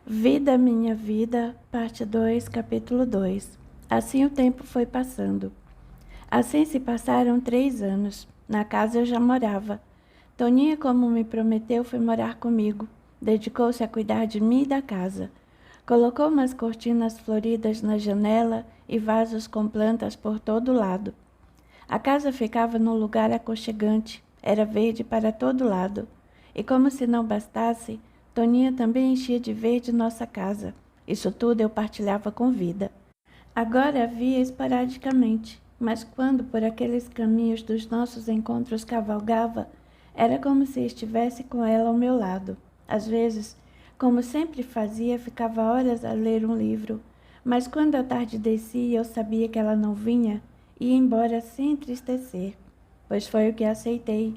Vida, minha vida, parte 2, capítulo 2. Assim o tempo foi passando. Assim se passaram 3 anos. Na casa eu já morava. Toninha, como me prometeu, foi morar comigo. Dedicou-se a cuidar de mim e da casa. Colocou umas cortinas floridas na janela e vasos com plantas por todo lado. A casa ficava num lugar aconchegante. Era verde para todo lado. E como se não bastasse, Toninha também enchia de verde nossa casa. Isso tudo eu partilhava com Vida. Agora a via esporadicamente, mas quando por aqueles caminhos dos nossos encontros cavalgava, era como se estivesse com ela ao meu lado. Às vezes, como sempre fazia, ficava horas a ler um livro, mas quando a tarde descia e eu sabia que ela não vinha, ia embora sem entristecer, pois foi o que aceitei.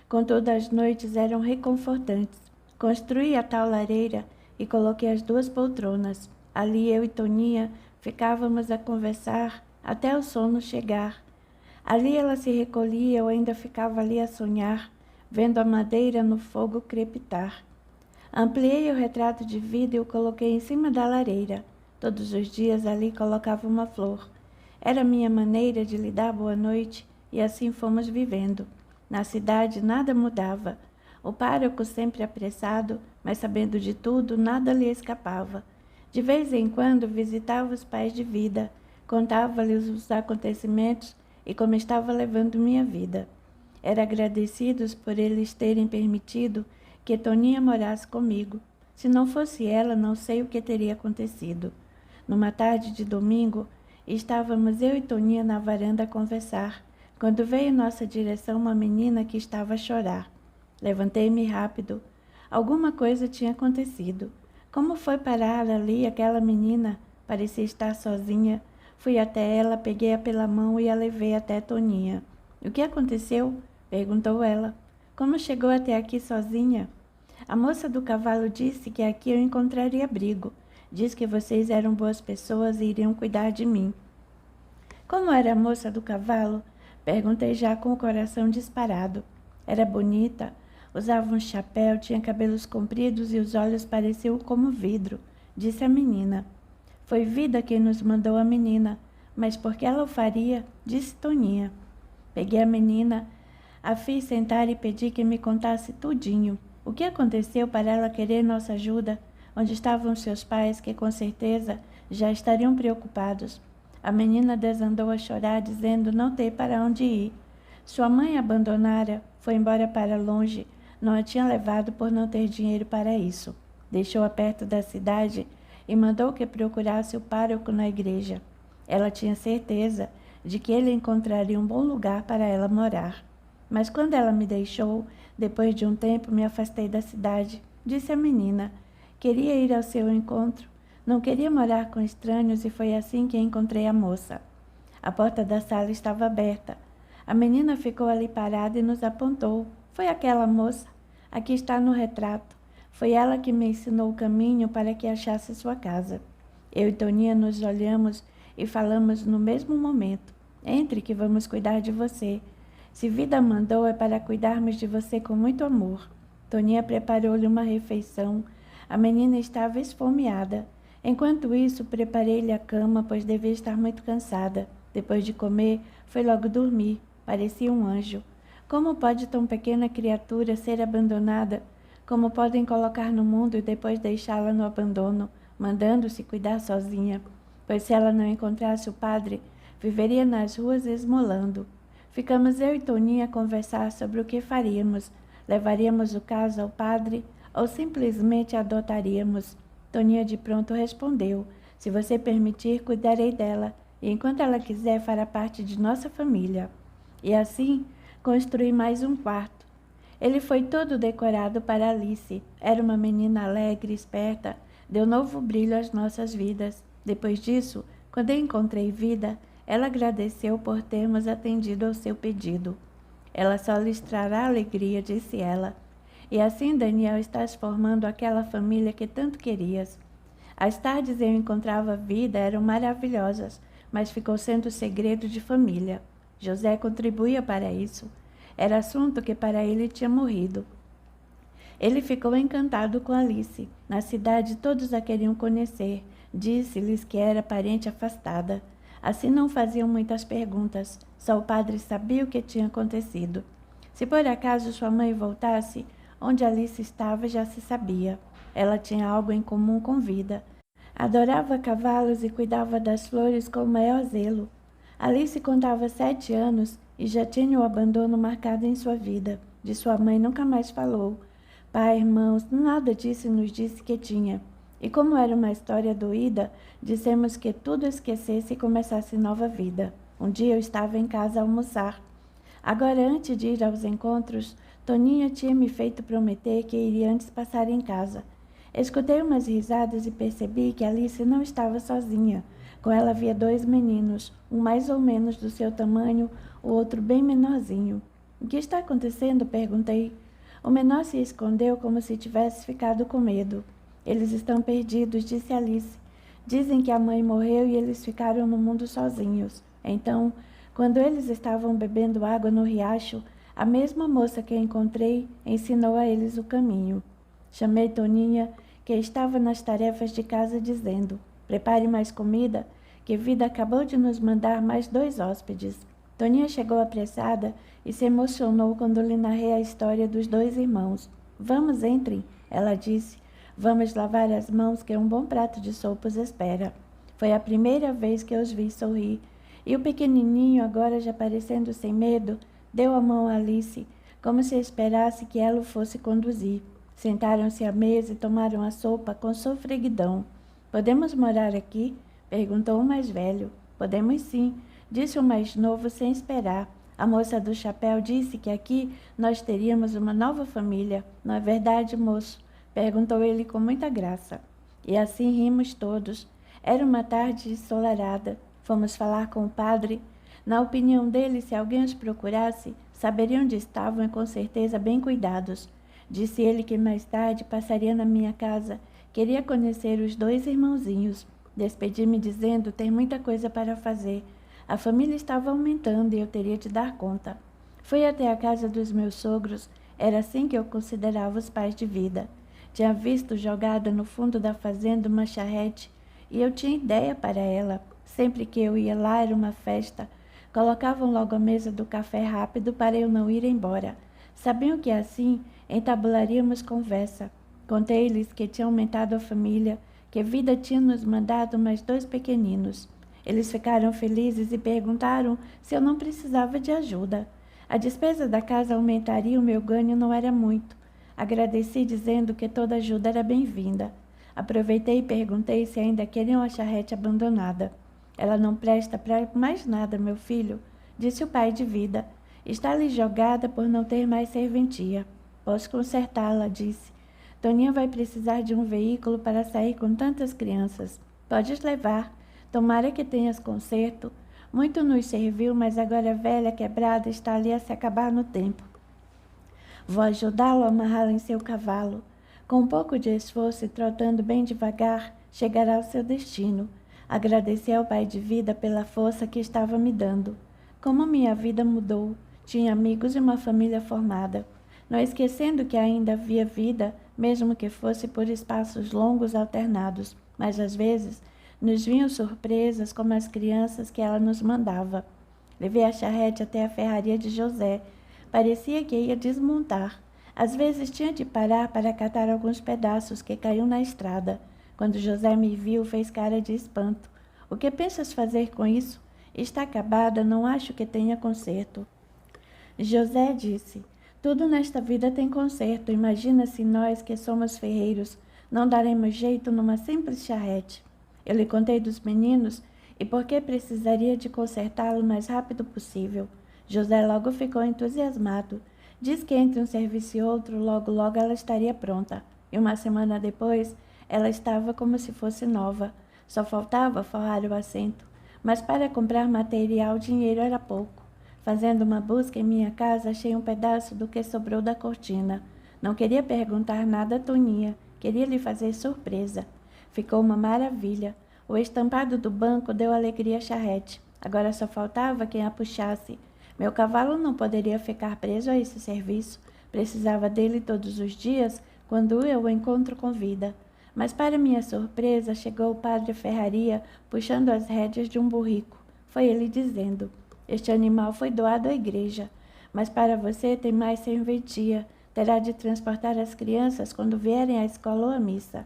Contudo, as noites eram reconfortantes. Construí a tal lareira e coloquei as 2 poltronas. Ali eu e Toninha ficávamos a conversar até o sono chegar. Ali ela se recolhia e eu ainda ficava ali a sonhar, vendo a madeira no fogo crepitar. Ampliei o retrato de Vida e o coloquei em cima da lareira. Todos os dias ali colocava uma flor. Era minha maneira de lhe dar boa noite e assim fomos vivendo. Na cidade nada mudava. O pároco sempre apressado, mas sabendo de tudo, nada lhe escapava. De vez em quando visitava os pais de Vida, contava-lhes os acontecimentos e como estava levando minha vida. Era agradecidos por eles terem permitido que Toninha morasse comigo. Se não fosse ela, não sei o que teria acontecido. Numa tarde de domingo, estávamos eu e Toninha na varanda a conversar, quando veio em nossa direção uma menina que estava a chorar. Levantei-me rápido. Alguma coisa tinha acontecido. Como foi parar ali aquela menina? Parecia estar sozinha. Fui até ela, peguei-a pela mão e a levei até Toninha. O que aconteceu? Perguntou ela. Como chegou até aqui sozinha? A moça do cavalo disse que aqui eu encontraria abrigo. Diz que vocês eram boas pessoas e iriam cuidar de mim. Como era a moça do cavalo? Perguntei já com o coração disparado. Era bonita. Usava um chapéu, tinha cabelos compridos e os olhos pareciam como vidro, disse a menina. Foi Vida quem nos mandou a menina, mas por que ela o faria? Disse Toninha. Peguei a menina, a fiz sentar e pedi que me contasse tudinho. O que aconteceu para ela querer nossa ajuda? Onde estavam seus pais, que com certeza já estariam preocupados? A menina desandou a chorar, dizendo não ter para onde ir. Sua mãe a abandonara, foi embora para longe. Não a tinha levado por não ter dinheiro para isso. Deixou-a perto da cidade e mandou que procurasse o pároco na igreja. Ela tinha certeza de que ele encontraria um bom lugar para ela morar. Mas quando ela me deixou, depois de um tempo me afastei da cidade, disse a menina. Queria ir ao seu encontro. Não queria morar com estranhos e foi assim que encontrei a moça. A porta da sala estava aberta. A menina ficou ali parada e nos apontou. Foi aquela moça. Aqui está no retrato. Foi ela que me ensinou o caminho para que achasse sua casa. Eu e Toninha nos olhamos e falamos no mesmo momento. Entre que vamos cuidar de você. Se Vida mandou é para cuidarmos de você com muito amor. Toninha preparou-lhe uma refeição. A menina estava esfomeada. Enquanto isso, preparei-lhe a cama, pois devia estar muito cansada. Depois de comer, foi logo dormir. Parecia um anjo. Como pode tão pequena criatura ser abandonada? Como podem colocar no mundo e depois deixá-la no abandono, mandando-se cuidar sozinha? Pois se ela não encontrasse o padre, viveria nas ruas esmolando. Ficamos eu e Toninha a conversar sobre o que faríamos. Levaríamos o caso ao padre ou simplesmente a adotaríamos? Toninha de pronto respondeu: se você permitir, cuidarei dela, e enquanto ela quiser, fará parte de nossa família. E assim, construí mais um quarto. Ele foi todo decorado para Alice. Era uma menina alegre, esperta, deu novo brilho às nossas vidas. Depois disso, quando encontrei Vida, ela agradeceu por termos atendido ao seu pedido. Ela só lhes trará alegria, disse ela. E assim, Daniel, estás formando aquela família que tanto querias. As tardes eu encontrava Vida, eram maravilhosas, mas ficou sendo segredo de família. José contribuía para isso. Era assunto que para ele tinha morrido. Ele ficou encantado com Alice. Na cidade todos a queriam conhecer. Disse-lhes que era parente afastada. Assim não faziam muitas perguntas. Só o padre sabia o que tinha acontecido. Se por acaso sua mãe voltasse, onde Alice estava já se sabia. Ela tinha algo em comum com Vida. Adorava cavalos e cuidava das flores com o maior zelo. Alice contava 7 anos e já tinha o abandono marcado em sua vida. De sua mãe nunca mais falou. Pai, irmãos, nada disso nos disse que tinha. E como era uma história doída, dissemos que tudo esquecesse e começasse nova vida. Um dia eu estava em casa a almoçar. Agora, antes de ir aos encontros, Toninha tinha me feito prometer que iria antes passar em casa. Escutei umas risadas e percebi que Alice não estava sozinha. Com ela havia 2 meninos, um mais ou menos do seu tamanho, o outro bem menorzinho. O que está acontecendo? Perguntei. O menor se escondeu como se tivesse ficado com medo. Eles estão perdidos, disse Alice. Dizem que a mãe morreu e eles ficaram no mundo sozinhos. Então, quando eles estavam bebendo água no riacho, a mesma moça que encontrei ensinou a eles o caminho. Chamei Toninha, que estava nas tarefas de casa, dizendo: prepare mais comida, que Vida acabou de nos mandar mais 2 hóspedes. Toninha chegou apressada e se emocionou quando lhe narrei a história dos 2 irmãos. Vamos, entrem, ela disse. Vamos lavar as mãos, que um bom prato de sopa os espera. Foi a primeira vez que os vi sorrir. E o pequenininho, agora já parecendo sem medo, deu a mão a Alice, como se esperasse que ela o fosse conduzir. Sentaram-se à mesa e tomaram a sopa com sofreguidão. Podemos morar aqui? Perguntou o mais velho. Podemos sim, disse o mais novo sem esperar. A moça do chapéu disse que aqui nós teríamos uma nova família. Não é verdade, moço? Perguntou ele com muita graça. E assim rimos todos. Era uma tarde ensolarada. Fomos falar com o padre. Na opinião dele, se alguém os procurasse, saberiam onde estavam e com certeza bem cuidados. Disse ele que mais tarde passaria na minha casa. Queria conhecer os 2 irmãozinhos. Despedi-me dizendo ter muita coisa para fazer. A família estava aumentando e eu teria de dar conta. Fui até a casa dos meus sogros. Era assim que eu considerava os pais de Vida. Tinha visto jogada no fundo da fazenda uma charrete e eu tinha ideia para ela. Sempre que eu ia lá era uma festa. Colocavam logo a mesa do café rápido para eu não ir embora. Sabiam que assim entabularíamos conversa. Contei-lhes que tinha aumentado a família, que Vida tinha nos mandado mais 2 pequeninos. Eles ficaram felizes e perguntaram se eu não precisava de ajuda. A despesa da casa aumentaria, o meu ganho não era muito. Agradeci dizendo que toda ajuda era bem-vinda. Aproveitei e perguntei se ainda queriam a charrete abandonada. Ela não presta para mais nada, meu filho, disse o pai de Vida. Está ali jogada por não ter mais serventia. Posso consertá-la, disse. Toninha vai precisar de um veículo para sair com tantas crianças. Podes levar. Tomara que tenhas conserto. Muito nos serviu, mas agora velha, quebrada, está ali a se acabar no tempo. Vou ajudá-lo a amarrá-la em seu cavalo. Com um pouco de esforço e trotando bem devagar, chegará ao seu destino. Agradeci ao pai de Vida pela força que estava me dando. Como minha vida mudou. Tinha amigos e uma família formada. Não esquecendo que ainda havia vida, mesmo que fosse por espaços longos alternados, mas às vezes nos vinham surpresas como as crianças que ela nos mandava. Levei a charrete até a ferraria de José. Parecia que ia desmontar. Às vezes tinha de parar para catar alguns pedaços que caíam na estrada. Quando José me viu, fez cara de espanto. O que pensas fazer com isso? Está acabada, não acho que tenha conserto. José disse: tudo nesta vida tem conserto. Imagina se nós, que somos ferreiros, não daremos jeito numa simples charrete. Eu lhe contei dos meninos e por que precisaria de consertá-lo o mais rápido possível. José logo ficou entusiasmado. Diz que entre um serviço e outro, logo ela estaria pronta. E uma semana depois, ela estava como se fosse nova. Só faltava forrar o assento. Mas para comprar material, dinheiro era pouco. Fazendo uma busca em minha casa, achei um pedaço do que sobrou da cortina. Não queria perguntar nada a Toninha. Queria lhe fazer surpresa. Ficou uma maravilha. O estampado do banco deu alegria à charrete. Agora só faltava quem a puxasse. Meu cavalo não poderia ficar preso a esse serviço. Precisava dele todos os dias quando eu o encontro com vida. Mas, para minha surpresa, chegou o padre Ferraria puxando as rédeas de um burrico. Foi ele dizendo: este animal foi doado à igreja, mas para você tem mais serventia. Terá de transportar as crianças quando vierem à escola ou à missa.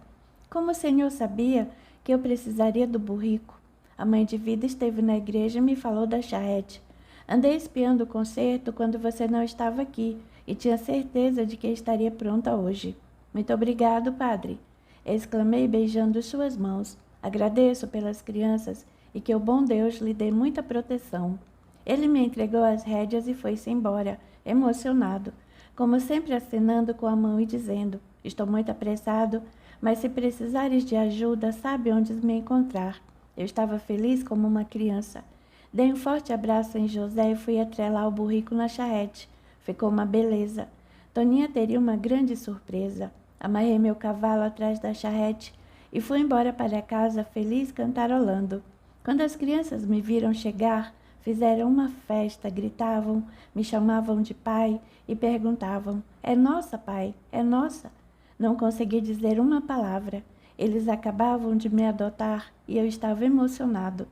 Como o senhor sabia que eu precisaria do burrico? A mãe de vida esteve na igreja e me falou da charrete. Andei espiando o concerto quando você não estava aqui e tinha certeza de que estaria pronta hoje. Muito obrigado, padre, exclamei beijando suas mãos. Agradeço pelas crianças e que o bom Deus lhe dê muita proteção. Ele me entregou as rédeas e foi-se embora, emocionado, como sempre acenando com a mão e dizendo: estou muito apressado, mas se precisares de ajuda, sabe onde me encontrar. Eu estava feliz como uma criança. Dei um forte abraço em José e fui atrelar o burrico na charrete. Ficou uma beleza. Toninha teria uma grande surpresa. Amarrei meu cavalo atrás da charrete e fui embora para casa feliz cantarolando. Quando as crianças me viram chegar, fizeram uma festa, gritavam, me chamavam de pai e perguntavam: é nossa, pai, é nossa? Não consegui dizer uma palavra. Eles acabavam de me adotar e eu estava emocionado.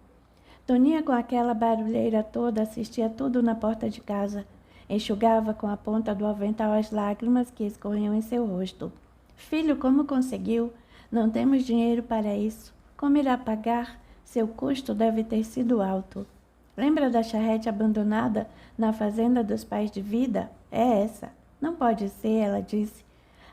Toninha, com aquela barulheira toda, assistia tudo na porta de casa. Enxugava com a ponta do avental as lágrimas que escorriam em seu rosto. Filho, como conseguiu? Não temos dinheiro para isso. Como irá pagar? Seu custo deve ter sido alto. Lembra da charrete abandonada na fazenda dos pais de vida? É essa. Não pode ser, ela disse.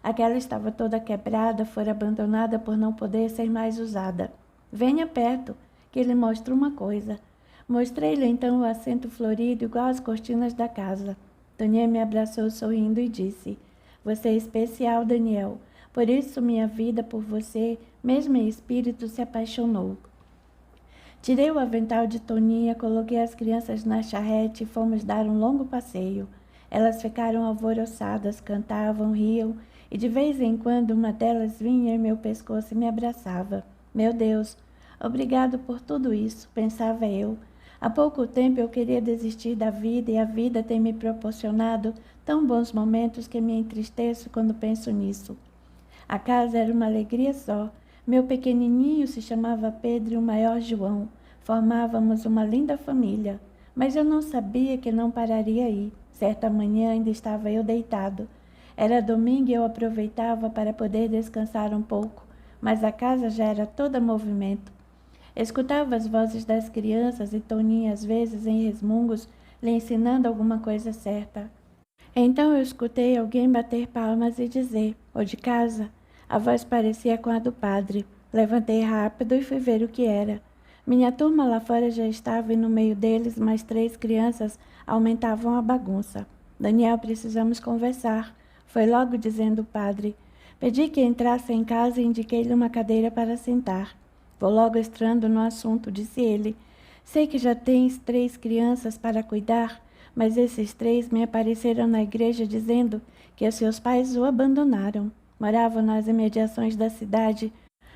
Aquela estava toda quebrada, fora abandonada por não poder ser mais usada. Venha perto, que lhe mostro uma coisa. Mostrei-lhe então o assento florido igual às cortinas da casa. Toninha me abraçou sorrindo e disse: você é especial, Daniel. Por isso minha vida por você, mesmo em espírito, se apaixonou. Tirei o avental de Toninha, coloquei as crianças na charrete e fomos dar um longo passeio. Elas ficaram alvoroçadas, cantavam, riam, e de vez em quando uma delas vinha em meu pescoço e me abraçava. Meu Deus, obrigado por tudo isso, pensava eu. Há pouco tempo eu queria desistir da vida e a vida tem me proporcionado tão bons momentos que me entristeço quando penso nisso. A casa era uma alegria só. Meu pequenininho se chamava Pedro e o maior João. Formávamos uma linda família. Mas eu não sabia que não pararia aí. Certa manhã ainda estava eu deitado. Era domingo e eu aproveitava para poder descansar um pouco, mas a casa já era toda movimento. Escutava as vozes das crianças e Toninha às vezes em resmungos, lhe ensinando alguma coisa certa. Então eu escutei alguém bater palmas e dizer: "O de casa?" A voz parecia com a do padre. Levantei rápido e fui ver o que era. Minha turma lá fora já estava e no meio deles mais 3 crianças aumentavam a bagunça. "Daniel, precisamos conversar", foi logo dizendo o padre. Pedi que entrasse em casa e indiquei-lhe uma cadeira para sentar. "Vou logo entrando no assunto", disse ele. "Sei que já tens 3 crianças para cuidar, mas esses 3 me apareceram na igreja dizendo que os seus pais o abandonaram. Moravam nas imediações da cidade,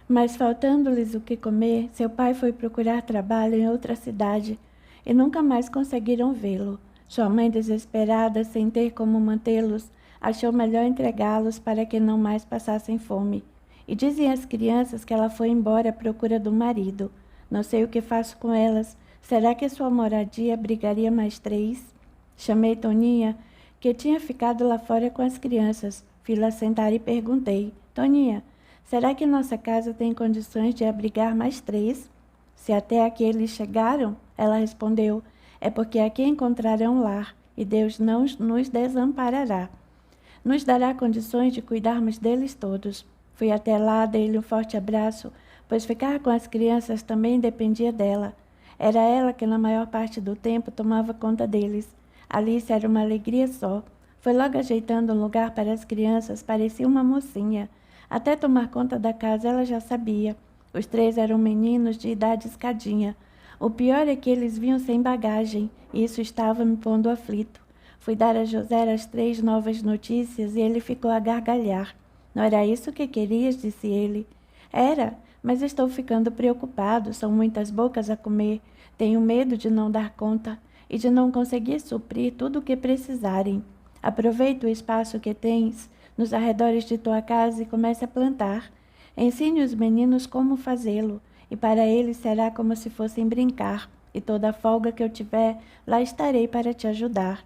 mas faltando-lhes o que comer, seu pai foi procurar trabalho em outra cidade e nunca mais conseguiram vê-lo. Sua mãe, desesperada, sem ter como mantê-los, achou melhor entregá-los para que não mais passassem fome. E dizem as crianças que ela foi embora à procura do marido. Não sei o que faço com elas. Será que sua moradia abrigaria mais 3? Chamei Toninha, que tinha ficado lá fora com as crianças. Fui-la sentar e perguntei: "Toninha, será que nossa casa tem condições de abrigar mais 3? Se até aqui eles chegaram", ela respondeu, "é porque aqui encontrarão lar, e Deus não nos desamparará. Nos dará condições de cuidarmos deles todos." Fui até lá, dei-lhe um forte abraço, pois ficar com as crianças também dependia dela. Era ela que na maior parte do tempo tomava conta deles. Alice era uma alegria só. Foi logo ajeitando um lugar para as crianças, parecia uma mocinha. Até tomar conta da casa ela já sabia. Os 3 eram meninos de idade escadinha. O pior é que eles vinham sem bagagem, e isso estava me pondo aflito. Fui dar a José as 3 novas notícias e ele ficou a gargalhar. "Não era isso que querias?", disse ele. "Era, mas estou ficando preocupado, são muitas bocas a comer. Tenho medo de não dar conta e de não conseguir suprir tudo o que precisarem. Aproveita o espaço que tens nos arredores de tua casa e comece a plantar. Ensine os meninos como fazê-lo, e para eles será como se fossem brincar, e toda a folga que eu tiver, lá estarei para te ajudar.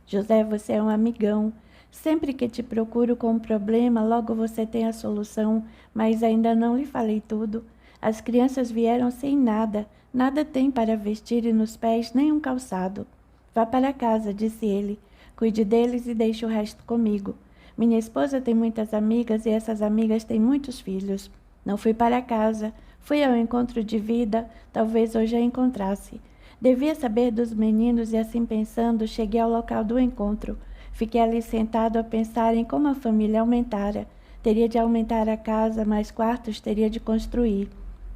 José, você é um amigão. Sempre que te procuro com um problema, logo você tem a solução, mas ainda não lhe falei tudo. As crianças vieram sem nada, nada tem para vestir e nos pés nem um calçado. Vá para casa, disse ele. Cuide deles e deixe o resto comigo. Minha esposa tem muitas amigas e essas amigas têm muitos filhos. Não fui para casa, fui ao encontro de vida, talvez hoje a encontrasse. Devia saber dos meninos e assim pensando, cheguei ao local do encontro. Fiquei ali sentado a pensar em como a família aumentara. Teria de aumentar a casa, mais quartos teria de construir.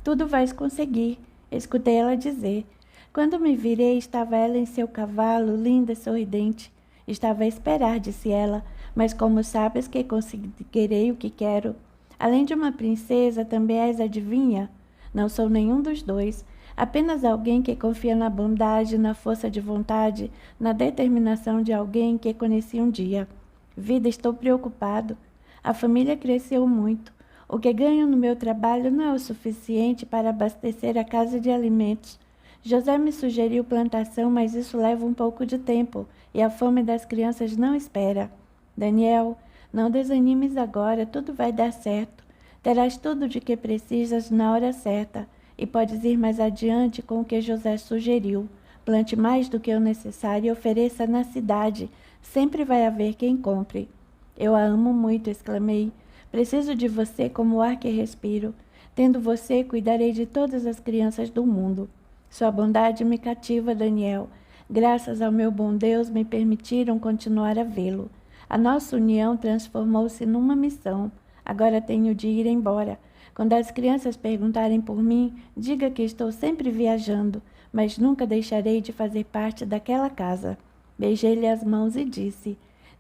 Tudo vais conseguir, escutei ela dizer. Quando me virei, estava ela em seu cavalo, linda e sorridente. Estava a esperar, disse ela, mas como sabes que conseguirei o que quero? Além de uma princesa, também és adivinha? Não sou nenhum dos dois, apenas alguém que confia na bondade, na força de vontade, na determinação de alguém que conheci um dia. Vida, estou preocupado. A família cresceu muito. O que ganho no meu trabalho não é o suficiente para abastecer a casa de alimentos. José me sugeriu plantação, mas isso leva um pouco de tempo, e a fome das crianças não espera. Daniel, não desanimes agora, tudo vai dar certo. Terás tudo de que precisas na hora certa, e podes ir mais adiante com o que José sugeriu. Plante mais do que o necessário e ofereça na cidade. Sempre vai haver quem compre. Eu a amo muito, exclamei. Preciso de você como o ar que respiro. Tendo você, cuidarei de todas as crianças do mundo. Sua bondade me cativa, Daniel. Graças ao meu bom Deus, me permitiram continuar a vê-lo. A nossa união transformou-se numa missão. Agora tenho de ir embora. Quando as crianças perguntarem por mim, diga que estou sempre viajando, mas nunca deixarei de fazer parte daquela casa. Beijei-lhe as mãos e disse: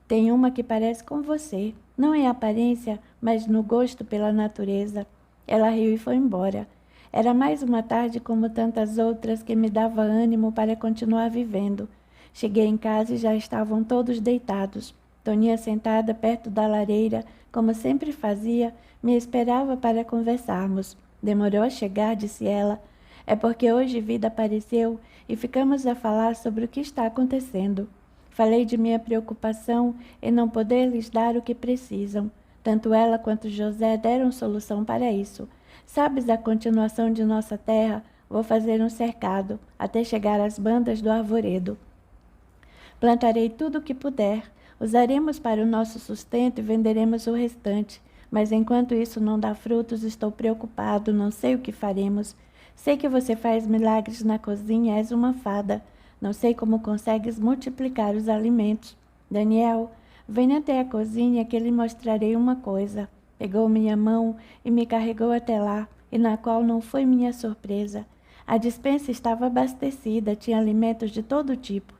tem uma que parece com você, não em aparência, mas no gosto pela natureza. Ela riu e foi embora. Era mais uma tarde como tantas outras que me dava ânimo para continuar vivendo. Cheguei em casa e já estavam todos deitados. Toninha, sentada perto da lareira, como sempre fazia, me esperava para conversarmos. Demorou a chegar, disse ela. É porque hoje Vida apareceu e ficamos a falar sobre o que está acontecendo. Falei de minha preocupação em não poder lhes dar o que precisam. Tanto ela quanto José deram solução para isso. Sabes a continuação de nossa terra? Vou fazer um cercado, até chegar às bandas do arvoredo. Plantarei tudo o que puder. Usaremos para o nosso sustento e venderemos o restante. Mas enquanto isso não dá frutos, estou preocupado, não sei o que faremos. Sei que você faz milagres na cozinha, és uma fada. Não sei como consegues multiplicar os alimentos. Daniel, venha até a cozinha que lhe mostrarei uma coisa. Pegou minha mão e me carregou até lá, e na qual não foi minha surpresa. A despensa estava abastecida, tinha alimentos de todo tipo.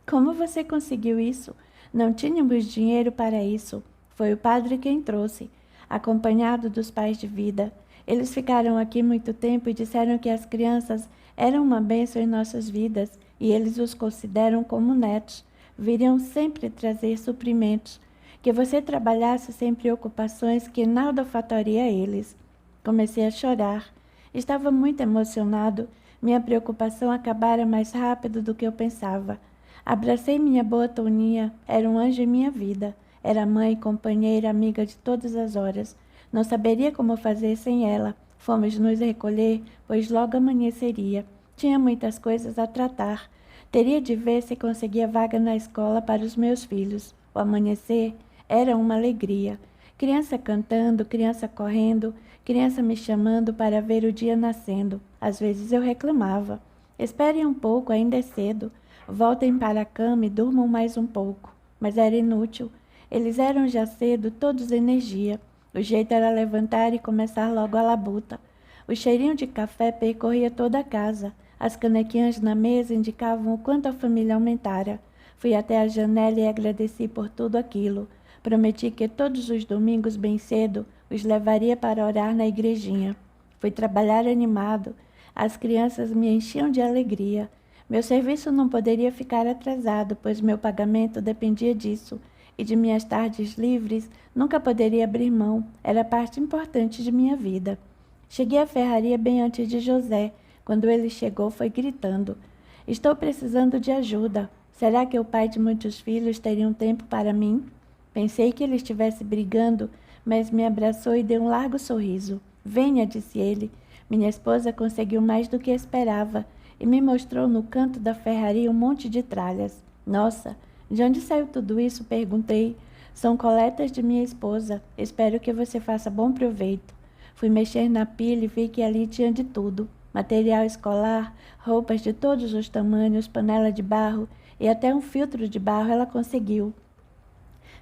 Como você conseguiu isso? Não tínhamos dinheiro para isso. Foi o padre quem trouxe, acompanhado dos pais de Vida. Eles ficaram aqui muito tempo e disseram que as crianças eram uma bênção em nossas vidas, e eles os consideram como netos. Viriam sempre trazer suprimentos. Que você trabalhasse sem preocupações que nada faria a eles. Comecei a chorar. Estava muito emocionado. Minha preocupação acabara mais rápido do que eu pensava. Abracei minha boa Toninha. Era um anjo em minha vida. Era mãe, companheira, amiga de todas as horas. Não saberia como fazer sem ela. Fomos nos recolher, pois logo amanheceria. Tinha muitas coisas a tratar. Teria de ver se conseguia vaga na escola para os meus filhos. O amanhecer era uma alegria. Criança cantando, criança correndo, criança me chamando para ver o dia nascendo. Às vezes eu reclamava. Esperem um pouco, ainda é cedo. Voltem para a cama e durmam mais um pouco. Mas era inútil. Eles eram já cedo, todos energia. O jeito era levantar e começar logo a labuta. O cheirinho de café percorria toda a casa. As canequinhas na mesa indicavam o quanto a família aumentara. Fui até a janela e agradeci por tudo aquilo. Prometi que todos os domingos, bem cedo, os levaria para orar na igrejinha. Fui trabalhar animado. As crianças me enchiam de alegria. Meu serviço não poderia ficar atrasado, pois meu pagamento dependia disso. e de minhas tardes livres, nunca poderia abrir mão, era parte importante de minha vida. Cheguei à ferraria bem antes de José. Quando ele chegou, foi gritando: "Estou precisando de ajuda. Será que o pai de muitos filhos teria um tempo para mim?" Pensei que ele estivesse brigando, mas me abraçou e deu um largo sorriso. "Venha", disse ele. Minha esposa conseguiu mais do que esperava e me mostrou no canto da ferraria um monte de tralhas. "Nossa, de onde saiu tudo isso?" perguntei. "São coletas de minha esposa. Espero que você faça bom proveito." Fui mexer na pilha e vi que ali tinha de tudo: material escolar, roupas de todos os tamanhos, panela de barro e até um filtro de barro ela conseguiu.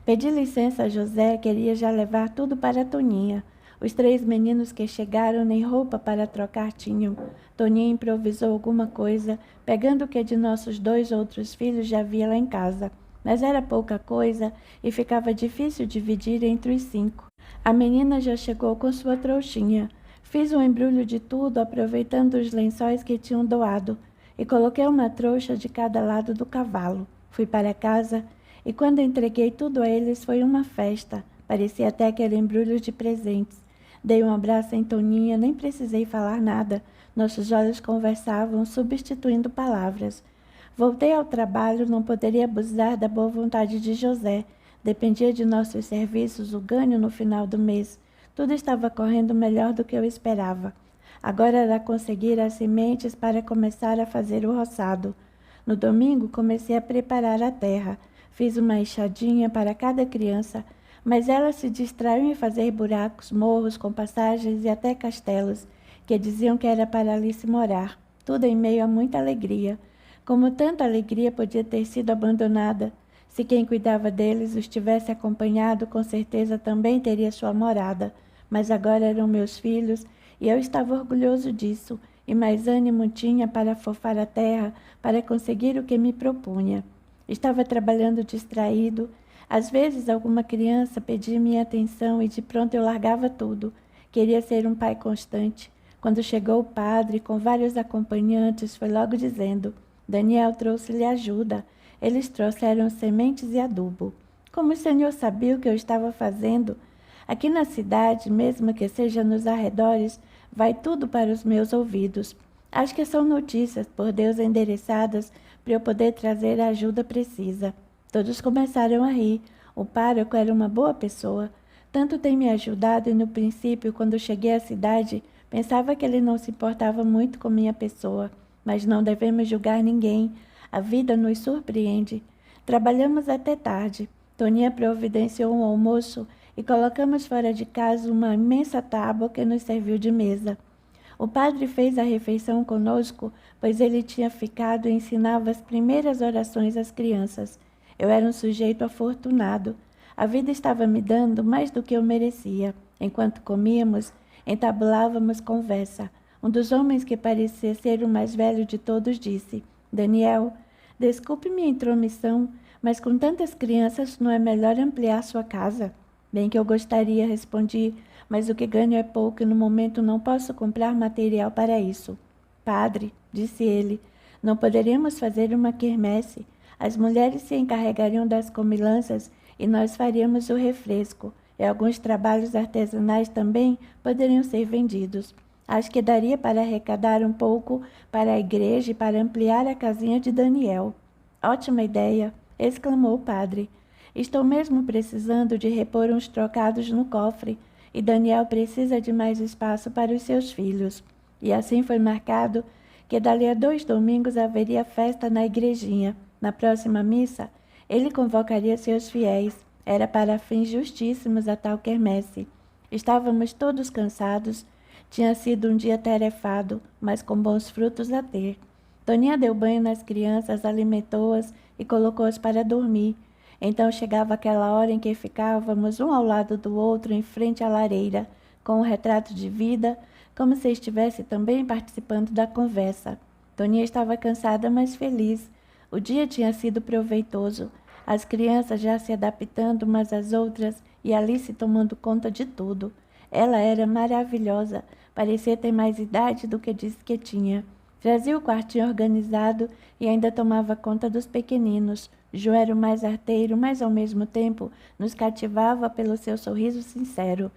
Pedi licença a José, queria já levar tudo para Toninha. Os 3 meninos que chegaram nem roupa para trocar tinham. Toninha improvisou alguma coisa, pegando o que de nossos 2 outros filhos já havia lá em casa. Mas era pouca coisa e ficava difícil dividir entre os 5. A menina já chegou com sua trouxinha. Fiz um embrulho de tudo, aproveitando os lençóis que tinham doado, e coloquei uma trouxa de cada lado do cavalo. Fui para casa e quando entreguei tudo a eles foi uma festa. Parecia até aquele embrulho de presentes. Dei um abraço em Toninha, nem precisei falar nada. Nossos olhos conversavam, substituindo palavras. Voltei ao trabalho, não poderia abusar da boa vontade de José. Dependia de nossos serviços o ganho no final do mês. Tudo estava correndo melhor do que eu esperava. Agora era conseguir as sementes para começar a fazer o roçado. No domingo comecei a preparar a terra. Fiz uma enxadinha para cada criança, mas elas se distraíam em fazer buracos, morros com passagens e até castelos, que diziam que era para Alice morar. Tudo em meio a muita alegria. Como tanta alegria podia ter sido abandonada? Se quem cuidava deles os tivesse acompanhado, com certeza também teria sua morada. Mas agora eram meus filhos e eu estava orgulhoso disso, e mais ânimo tinha para afofar a terra, para conseguir o que me propunha. Estava trabalhando distraído. Às vezes alguma criança pedia minha atenção e de pronto eu largava tudo. Queria ser um pai constante. Quando chegou o padre, com vários acompanhantes, foi logo dizendo: "Daniel trouxe-lhe ajuda. Eles trouxeram sementes e adubo." Como o senhor sabia o que eu estava fazendo? Aqui na cidade, mesmo que seja nos arredores, vai tudo para os meus ouvidos. Acho que são notícias, por Deus, endereçadas para eu poder trazer a ajuda precisa. Todos começaram a rir. O pároco era uma boa pessoa. Tanto tem me ajudado e no princípio, quando cheguei à cidade, pensava que ele não se importava muito com minha pessoa. Mas não devemos julgar ninguém. A vida nos surpreende. Trabalhamos até tarde. Toninha providenciou um almoço e colocamos fora de casa uma imensa tábua que nos serviu de mesa. O padre fez a refeição conosco, pois ele tinha ficado e ensinava as primeiras orações às crianças. Eu era um sujeito afortunado. A vida estava me dando mais do que eu merecia. Enquanto comíamos, entabulávamos conversa. Um dos homens, que parecia ser o mais velho de todos, disse: "Daniel, desculpe minha intromissão, mas com tantas crianças não é melhor ampliar sua casa?" "Bem que eu gostaria", respondi, "mas o que ganho é pouco e no momento não posso comprar material para isso." "Padre", disse ele, "não poderíamos fazer uma quermesse. As mulheres se encarregariam das comilanças e nós faríamos o refresco. E alguns trabalhos artesanais também poderiam ser vendidos. Acho que daria para arrecadar um pouco para a igreja e para ampliar a casinha de Daniel." "Ótima ideia", exclamou o padre. "Estou mesmo precisando de repor uns trocados no cofre, e Daniel precisa de mais espaço para os seus filhos." E assim foi marcado que dali a 2 domingos haveria festa na igrejinha. Na próxima missa, ele convocaria seus fiéis. Era para fins justíssimos a tal quermesse. Estávamos todos cansados. Tinha sido um dia tarefado, mas com bons frutos a ter. Toninha deu banho nas crianças, alimentou-as e colocou-as para dormir. Então chegava aquela hora em que ficávamos um ao lado do outro em frente à lareira, com um retrato de vida, como se estivesse também participando da conversa. Toninha estava cansada, mas feliz. O dia tinha sido proveitoso. As crianças já se adaptando umas às outras e Alice tomando conta de tudo. Ela era maravilhosa, parecia ter mais idade do que disse que tinha. Trazia o quartinho organizado e ainda tomava conta dos pequeninos. João era o mais arteiro, mas ao mesmo tempo nos cativava pelo seu sorriso sincero.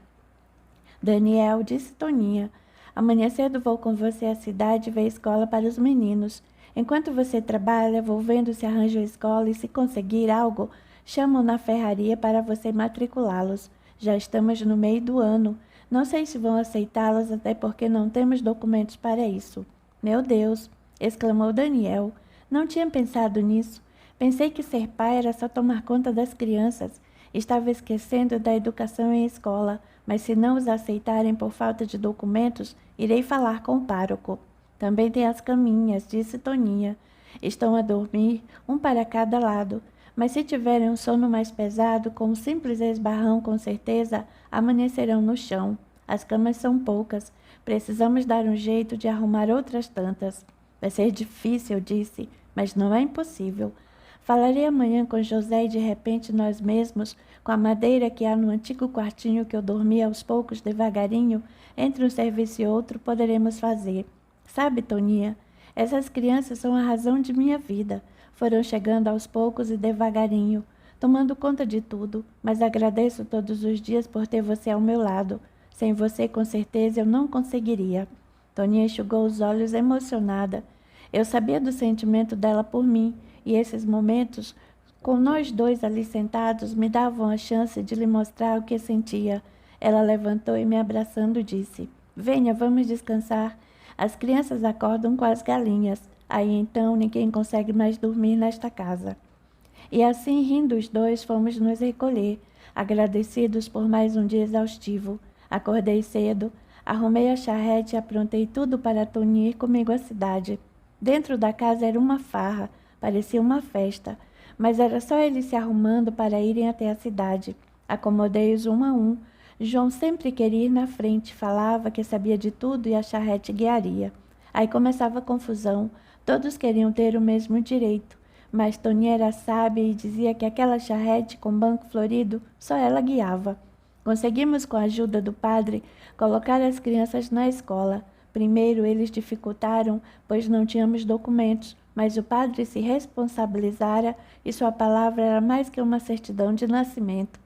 Daniel, disse Toninha, amanhã cedo vou com você à cidade ver escola para os meninos. Enquanto você trabalha, vou vendo se arranjo a escola e se conseguir algo, chamo na ferraria para você matriculá-los. Já estamos no meio do ano. Não sei se vão aceitá-los, até porque não temos documentos para isso. Meu Deus! Exclamou Daniel. Não tinha pensado nisso. Pensei que ser pai era só tomar conta das crianças. Estava esquecendo da educação em escola, mas se não os aceitarem por falta de documentos, irei falar com o pároco. Também tem as caminhas, disse Toninha. Estão a dormir, um para cada lado. Mas se tiverem um sono mais pesado, com um simples esbarrão, com certeza, amanhecerão no chão. As camas são poucas. Precisamos dar um jeito de arrumar outras tantas. Vai ser difícil, disse, mas não é impossível. Falarei amanhã com José e de repente nós mesmos, com a madeira que há no antigo quartinho que eu dormia aos poucos devagarinho, entre um serviço e outro, poderemos fazer. Sabe, Toninha, essas crianças são a razão de minha vida. Foram chegando aos poucos e devagarinho, tomando conta de tudo, mas agradeço todos os dias por ter você ao meu lado. Sem você, com certeza, eu não conseguiria. Toninha enxugou os olhos emocionada. Eu sabia do sentimento dela por mim, e esses momentos, com nós dois ali sentados, me davam a chance de lhe mostrar o que sentia. Ela levantou e me abraçando disse, venha, vamos descansar. As crianças acordam com as galinhas. Aí então ninguém consegue mais dormir nesta casa. E assim, rindo os dois, fomos nos recolher, agradecidos por mais um dia exaustivo. Acordei cedo, arrumei a charrete e aprontei tudo para Toninha ir comigo à cidade. Dentro da casa era uma farra, parecia uma festa, mas era só eles se arrumando para irem até a cidade. Acomodei-os um a um. João sempre queria ir na frente, falava que sabia de tudo e a charrete guiaria. Aí começava a confusão, todos queriam ter o mesmo direito, mas Toninha era sábia e dizia que aquela charrete com banco florido só ela guiava. Conseguimos, com a ajuda do padre, colocar as crianças na escola. Primeiro eles dificultaram, pois não tínhamos documentos, mas o padre se responsabilizara e sua palavra era mais que uma certidão de nascimento.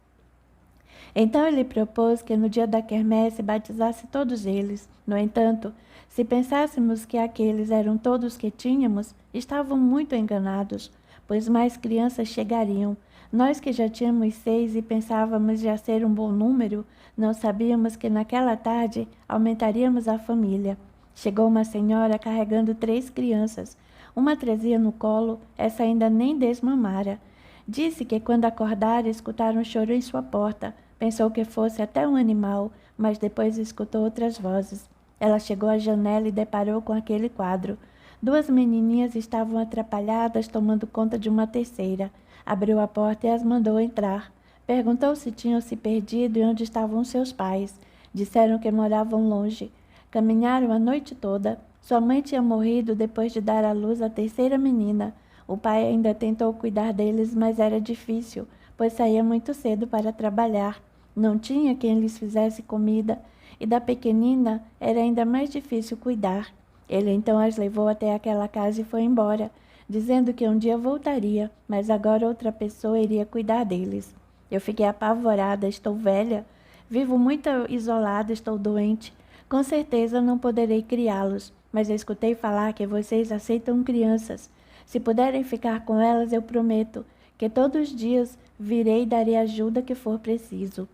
Então ele propôs que no dia da quermesse batizasse todos eles. No entanto, se pensássemos que aqueles eram todos que tínhamos, estavam muito enganados, pois mais crianças chegariam. Nós que já tínhamos 6 e pensávamos já ser um bom número, não sabíamos que naquela tarde aumentaríamos a família. Chegou uma senhora carregando 3 crianças. Uma trazia no colo, essa ainda nem desmamara. Disse que quando acordara escutara um choro em sua porta. Pensou que fosse até um animal, mas depois escutou outras vozes. Ela chegou à janela e deparou com aquele quadro. 2 menininhas estavam atrapalhadas tomando conta de uma terceira. Abriu a porta e as mandou entrar. Perguntou se tinham se perdido e onde estavam seus pais. Disseram que moravam longe. Caminharam a noite toda. Sua mãe tinha morrido depois de dar à luz a terceira menina. O pai ainda tentou cuidar deles, mas era difícil, pois saía muito cedo para trabalhar. Não tinha quem lhes fizesse comida, e da pequenina era ainda mais difícil cuidar. Ele então as levou até aquela casa e foi embora, dizendo que um dia voltaria, mas agora outra pessoa iria cuidar deles. Eu fiquei apavorada, estou velha, vivo muito isolada, estou doente. Com certeza não poderei criá-los, mas eu escutei falar que vocês aceitam crianças. Se puderem ficar com elas, eu prometo que todos os dias virei e darei a ajuda que for preciso.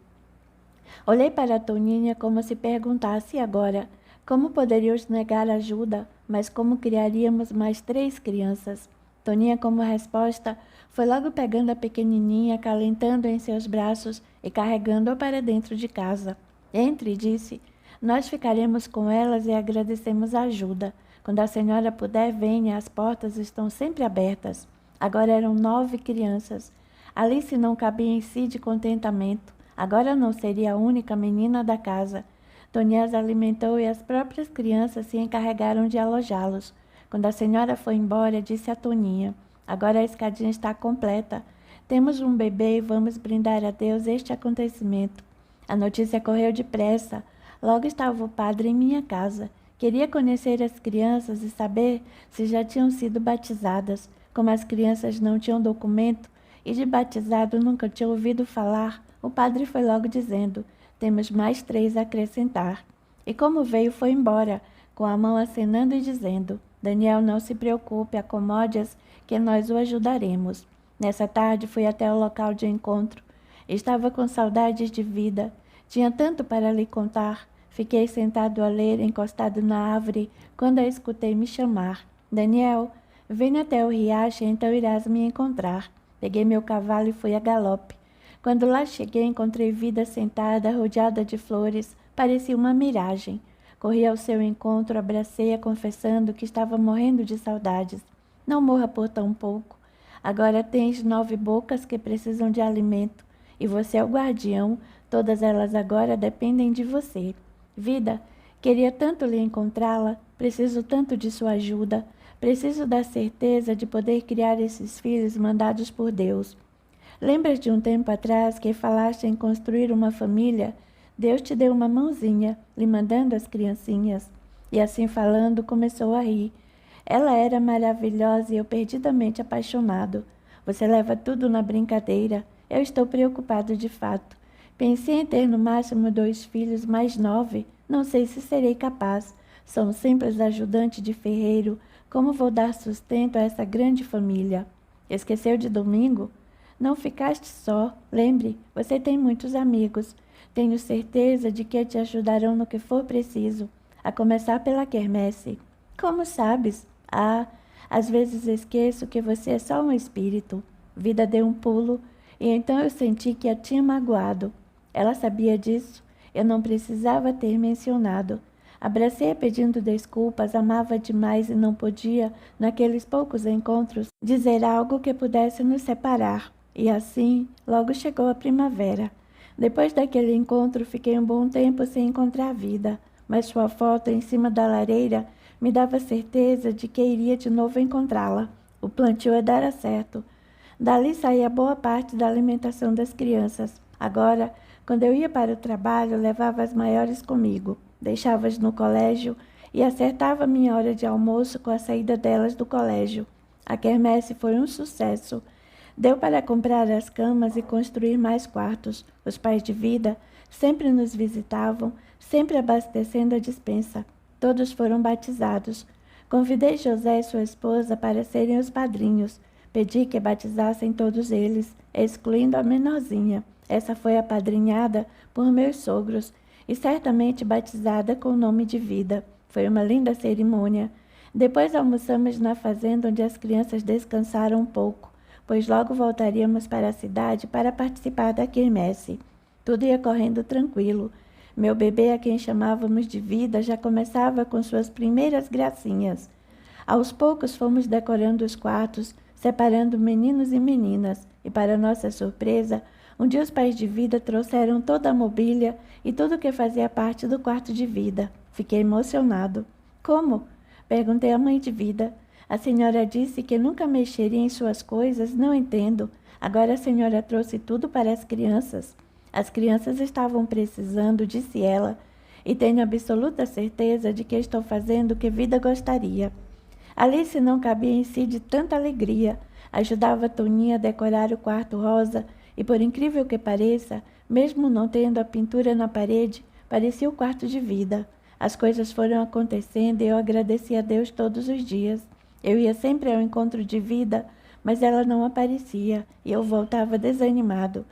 Olhei para a Toninha como se perguntasse agora, como poderíamos negar ajuda, mas como criaríamos mais 3 crianças? Toninha, como resposta, foi logo pegando a pequenininha, acalentando em seus braços e carregando-a para dentro de casa. Entre, disse, nós ficaremos com elas e agradecemos a ajuda. Quando a senhora puder, venha, as portas estão sempre abertas. Agora eram 9 crianças. Alice não cabia em si de contentamento. Agora não seria a única menina da casa. Toninha as alimentou e as próprias crianças se encarregaram de alojá-los. Quando a senhora foi embora, disse a Toninha, agora a escadinha está completa. Temos um bebê e vamos brindar a Deus este acontecimento. A notícia correu depressa. Logo estava o padre em minha casa. Queria conhecer as crianças e saber se já tinham sido batizadas. Como as crianças não tinham documento e de batizado nunca tinham ouvido falar, o padre foi logo dizendo: temos mais 3 a acrescentar. E como veio, foi embora, com a mão acenando e dizendo: Daniel, não se preocupe, acomode-as, que nós o ajudaremos. Nessa tarde fui até o local de encontro. Estava com saudades de vida. Tinha tanto para lhe contar. Fiquei sentado a ler, encostado na árvore, quando a escutei me chamar. Daniel, venha até o riacho, então irás me encontrar. Peguei meu cavalo e fui a galope. Quando lá cheguei, encontrei Vida sentada, rodeada de flores. Parecia uma miragem. Corri ao seu encontro, abracei-a, confessando que estava morrendo de saudades. Não morra por tão pouco. Agora tens 9 bocas que precisam de alimento, e você é o guardião. Todas elas agora dependem de você. Vida, queria tanto lhe encontrá-la, preciso tanto de sua ajuda, preciso da certeza de poder criar esses filhos mandados por Deus. Lembras de um tempo atrás que falaste em construir uma família? Deus te deu uma mãozinha, lhe mandando as criancinhas. E assim falando, começou a rir. Ela era maravilhosa e eu perdidamente apaixonado. Você leva tudo na brincadeira. Eu estou preocupado de fato. Pensei em ter no máximo 2 filhos, mais 9. Não sei se serei capaz. Sou um simples ajudante de ferreiro. Como vou dar sustento a essa grande família? Esqueceu de domingo? Não ficaste só. Lembre, você tem muitos amigos. Tenho certeza de que te ajudarão no que for preciso, a começar pela quermesse. Como sabes? Ah, às vezes esqueço que você é só um espírito. Vida deu um pulo, e então eu senti que a tinha magoado. Ela sabia disso. Eu não precisava ter mencionado. Abracei-a pedindo desculpas, amava demais e não podia, naqueles poucos encontros, dizer algo que pudesse nos separar. E assim, logo chegou a primavera. Depois daquele encontro, fiquei um bom tempo sem encontrar Vida, mas sua foto em cima da lareira me dava certeza de que iria de novo encontrá-la. O plantio ia dar certo. Dali saía boa parte da alimentação das crianças. Agora, quando eu ia para o trabalho, levava as maiores comigo, deixava-as no colégio e acertava minha hora de almoço com a saída delas do colégio. A quermesse foi um sucesso. Deu para comprar as camas e construir mais quartos. Os pais de Vida sempre nos visitavam, sempre abastecendo a despensa. Todos foram batizados. Convidei José e sua esposa para serem os padrinhos. Pedi que batizassem todos eles, excluindo a menorzinha. Essa foi apadrinhada por meus sogros e certamente batizada com o nome de Vida. Foi uma linda cerimônia. Depois almoçamos na fazenda, onde as crianças descansaram um pouco, pois logo voltaríamos para a cidade para participar da quermesse. Tudo ia correndo tranquilo. Meu bebê, a quem chamávamos de Vida, já começava com suas primeiras gracinhas. Aos poucos fomos decorando os quartos, separando meninos e meninas, e para nossa surpresa, um dia os pais de Vida trouxeram toda a mobília e tudo que fazia parte do quarto de Vida. Fiquei emocionado. Como? Perguntei à mãe de Vida. A senhora disse que nunca mexeria em suas coisas, não entendo. Agora a senhora trouxe tudo para as crianças. As crianças estavam precisando, disse ela, e tenho absoluta certeza de que estou fazendo o que Vida gostaria. Alice não cabia em si de tanta alegria. Ajudava Toninha a decorar o quarto rosa e, por incrível que pareça, mesmo não tendo a pintura na parede, parecia o quarto de Vida. As coisas foram acontecendo e eu agradeci a Deus todos os dias. Eu ia sempre ao encontro de Vida, mas ela não aparecia e eu voltava desanimado.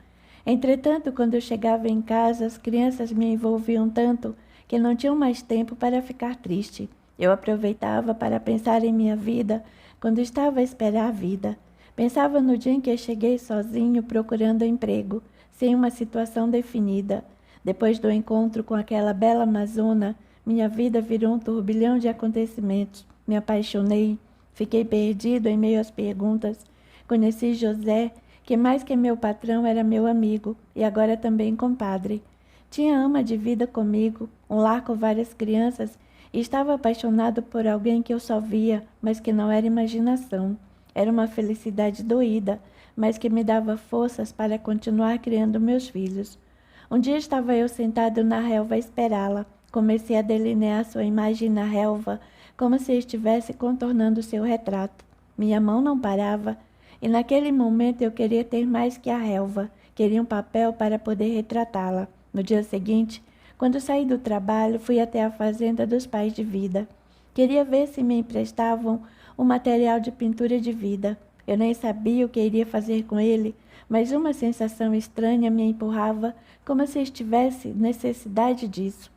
Entretanto, quando eu chegava em casa, as crianças me envolviam tanto que não tinham mais tempo para ficar triste. Eu aproveitava para pensar em minha vida quando estava a esperar a Vida. Pensava no dia em que cheguei sozinho procurando emprego, sem uma situação definida. Depois do encontro com aquela bela amazona, minha vida virou um turbilhão de acontecimentos. Me apaixonei. Fiquei perdido em meio às perguntas. Conheci José, que mais que meu patrão era meu amigo e agora também compadre. Tinha ama de vida comigo, um lar com várias crianças e estava apaixonado por alguém que eu só via, mas que não era imaginação. Era uma felicidade doída, mas que me dava forças para continuar criando meus filhos. Um dia estava eu sentado na relva a esperá-la. Comecei a delinear sua imagem na relva, como se estivesse contornando seu retrato. Minha mão não parava, e naquele momento eu queria ter mais que a relva, queria um papel para poder retratá-la. No dia seguinte, quando saí do trabalho, fui até a fazenda dos pais de Vida. Queria ver se me emprestavam o material de pintura de Vida. Eu nem sabia o que iria fazer com ele, mas uma sensação estranha me empurrava, como se estivesse necessidade disso.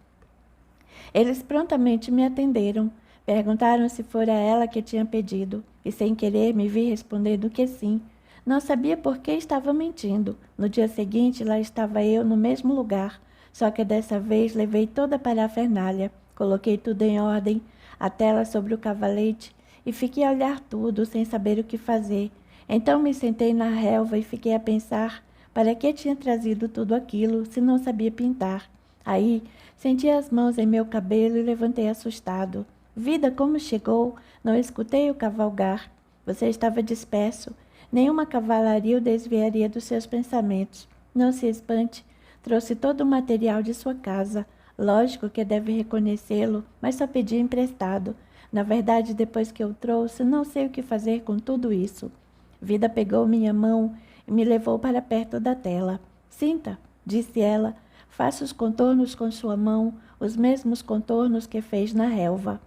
Eles prontamente me atenderam. Perguntaram se fora ela que tinha pedido, e sem querer me vi respondendo que sim. Não sabia por que estava mentindo. No dia seguinte, lá estava eu no mesmo lugar, só que dessa vez levei toda a parafernália, coloquei tudo em ordem, a tela sobre o cavalete, e fiquei a olhar tudo, sem saber o que fazer. Então me sentei na relva e fiquei a pensar para que tinha trazido tudo aquilo, se não sabia pintar. Aí, senti as mãos em meu cabelo e levantei assustado. Vida, como chegou? Não escutei o cavalgar. Você estava disperso. Nenhuma cavalaria o desviaria dos seus pensamentos. Não se espante. Trouxe todo o material de sua casa. Lógico que deve reconhecê-lo, mas só pedi emprestado. Na verdade, depois que eu trouxe, não sei o que fazer com tudo isso. Vida pegou minha mão e me levou para perto da tela. Sinta, disse ela. Faça os contornos com sua mão, os mesmos contornos que fez na relva.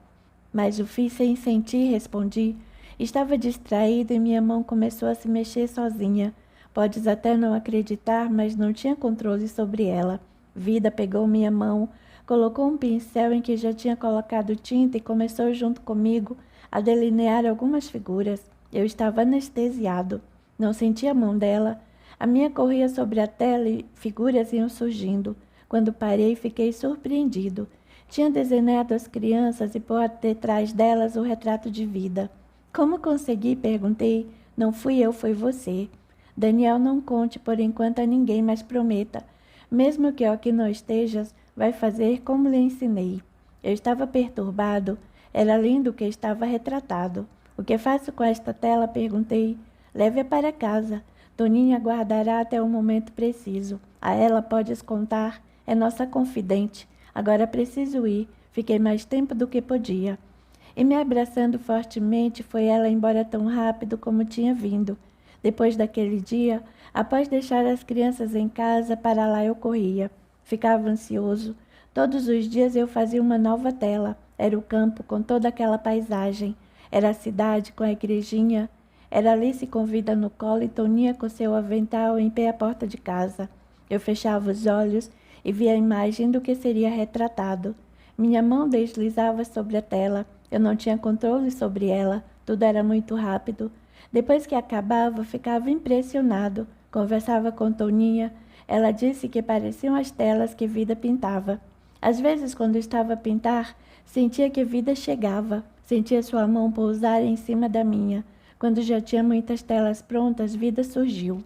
Mas o fiz sem sentir, respondi. Estava distraída e minha mão começou a se mexer sozinha. Podes até não acreditar, mas não tinha controle sobre ela. Vida pegou minha mão, colocou um pincel em que já tinha colocado tinta e começou junto comigo a delinear algumas figuras. Eu estava anestesiado. Não sentia a mão dela. A minha corria sobre a tela e figuras iam surgindo. Quando parei, fiquei surpreendido. Tinha desenhado as crianças e por detrás delas o retrato de Vida. Como consegui? Perguntei. Não fui eu, foi você. Daniel, não conte por enquanto a ninguém, mas prometa. Mesmo que eu aqui não estejas, vai fazer como lhe ensinei. Eu estava perturbado. Era lindo o que estava retratado. O que faço com esta tela? Perguntei. Leve-a para casa. Toninha guardará até o momento preciso. A ela podes contar. É nossa confidente. Agora preciso ir. Fiquei mais tempo do que podia. E me abraçando fortemente, foi ela embora tão rápido como tinha vindo. Depois daquele dia, após deixar as crianças em casa, para lá eu corria. Ficava ansioso. Todos os dias eu fazia uma nova tela. Era o campo com toda aquela paisagem. Era a cidade com a igrejinha. Era Alice com Vida no colo e Toninha com seu avental em pé à porta de casa. Eu fechava os olhos e via a imagem do que seria retratado. Minha mão deslizava sobre a tela. Eu não tinha controle sobre ela. Tudo era muito rápido. Depois que acabava, ficava impressionado. Conversava com Toninha. Ela disse que pareciam as telas que Vida pintava. Às vezes, quando estava a pintar, sentia que Vida chegava. Sentia sua mão pousar em cima da minha. Quando já tinha muitas telas prontas, Vida surgiu.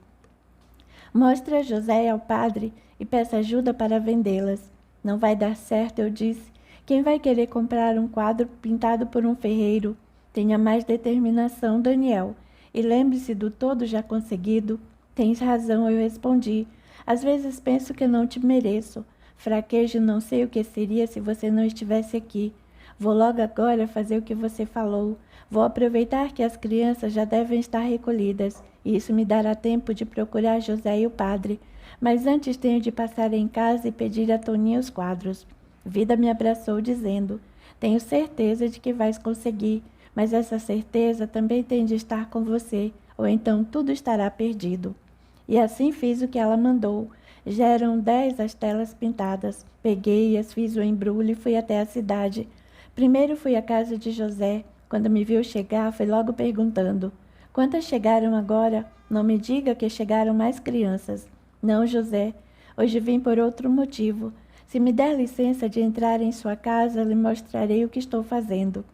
Mostre a José e ao padre e peça ajuda para vendê-las. Não vai dar certo, eu disse. Quem vai querer comprar um quadro pintado por um ferreiro? Tenha mais determinação, Daniel. E lembre-se do todo já conseguido. Tens razão, eu respondi. Às vezes penso que não te mereço. Fraquejo, não sei o que seria se você não estivesse aqui. Vou logo agora fazer o que você falou. Vou aproveitar que as crianças já devem estar recolhidas, e isso me dará tempo de procurar José e o padre. Mas antes tenho de passar em casa e pedir a Toninha os quadros. Vida me abraçou, dizendo, tenho certeza de que vais conseguir, mas essa certeza também tem de estar com você, ou então tudo estará perdido. E assim fiz o que ela mandou. Já eram 10 as telas pintadas. Peguei-as, fiz o embrulho e fui até a cidade. Primeiro fui à casa de José. Quando me viu chegar, foi logo perguntando, quantas chegaram agora? Não me diga que chegaram mais crianças. Não, José, hoje vim por outro motivo. Se me der licença de entrar em sua casa, lhe mostrarei o que estou fazendo.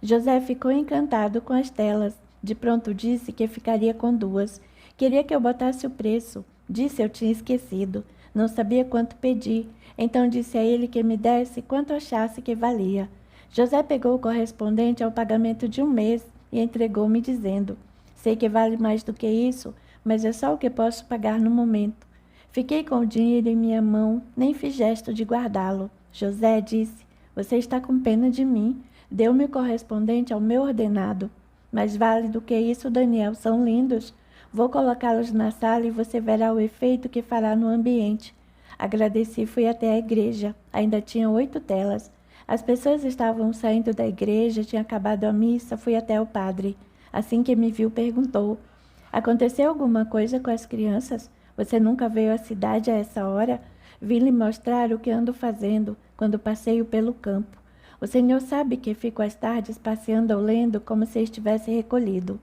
José ficou encantado com as telas. De pronto disse que ficaria com 2. Queria que eu botasse o preço. Disse eu tinha esquecido. Não sabia quanto pedi. Então disse a ele que me desse quanto achasse que valia. José pegou o correspondente ao pagamento de 1 mês e entregou-me dizendo, sei que vale mais do que isso, mas é só o que posso pagar no momento. Fiquei com o dinheiro em minha mão, nem fiz gesto de guardá-lo. José disse, você está com pena de mim. Deu-me o correspondente ao meu ordenado. Mais vale do que isso, Daniel, são lindos. Vou colocá-los na sala e você verá o efeito que fará no ambiente. Agradeci e fui até a igreja. Ainda tinha 8 telas. As pessoas estavam saindo da igreja, tinha acabado a missa, fui até o padre. Assim que me viu, perguntou: aconteceu alguma coisa com as crianças? Você nunca veio à cidade a essa hora? Vim lhe mostrar o que ando fazendo quando passeio pelo campo. O senhor sabe que fico às tardes passeando ou lendo como se estivesse recolhido.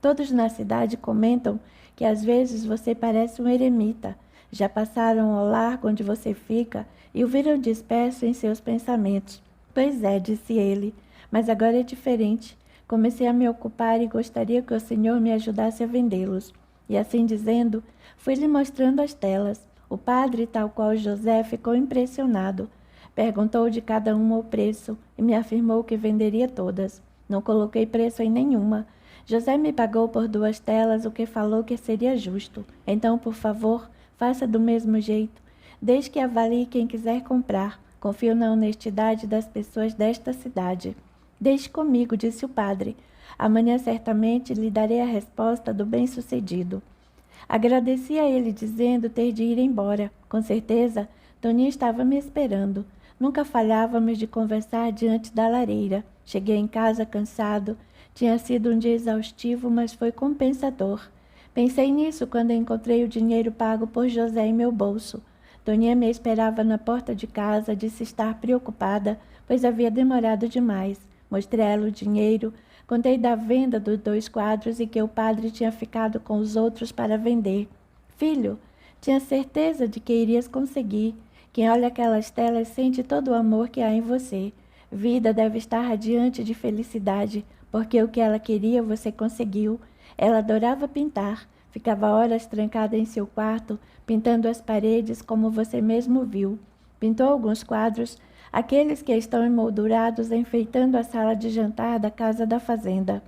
Todos na cidade comentam que às vezes você parece um eremita. Já passaram ao largo onde você fica e o viram disperso em seus pensamentos. Pois é, disse ele, mas agora é diferente. Comecei a me ocupar e gostaria que o senhor me ajudasse a vendê-los. E assim dizendo, fui-lhe mostrando as telas. O padre, tal qual José, ficou impressionado. Perguntou de cada uma o preço e me afirmou que venderia todas. Não coloquei preço em nenhuma. José me pagou por 2 telas o que falou que seria justo. Então, por favor, faça do mesmo jeito. Desde que avalie quem quiser comprar. Confio na honestidade das pessoas desta cidade. Deixe comigo, disse o padre. Amanhã certamente lhe darei a resposta do bem-sucedido. Agradeci a ele, dizendo ter de ir embora. Com certeza, Toninho estava me esperando. Nunca falhávamos de conversar diante da lareira. Cheguei em casa cansado. Tinha sido um dia exaustivo, mas foi compensador. Pensei nisso quando encontrei o dinheiro pago por José em meu bolso. Toninha me esperava na porta de casa, disse estar preocupada, pois havia demorado demais. Mostrei a ela o dinheiro, contei da venda dos 2 quadros e que o padre tinha ficado com os outros para vender. Filho, tinha certeza de que irias conseguir. Quem olha aquelas telas sente todo o amor que há em você. Vida deve estar radiante de felicidade, porque o que ela queria você conseguiu. Ela adorava pintar. Ficava horas trancada em seu quarto, pintando as paredes como você mesmo viu. Pintou alguns quadros, aqueles que estão emoldurados enfeitando a sala de jantar da casa da fazenda.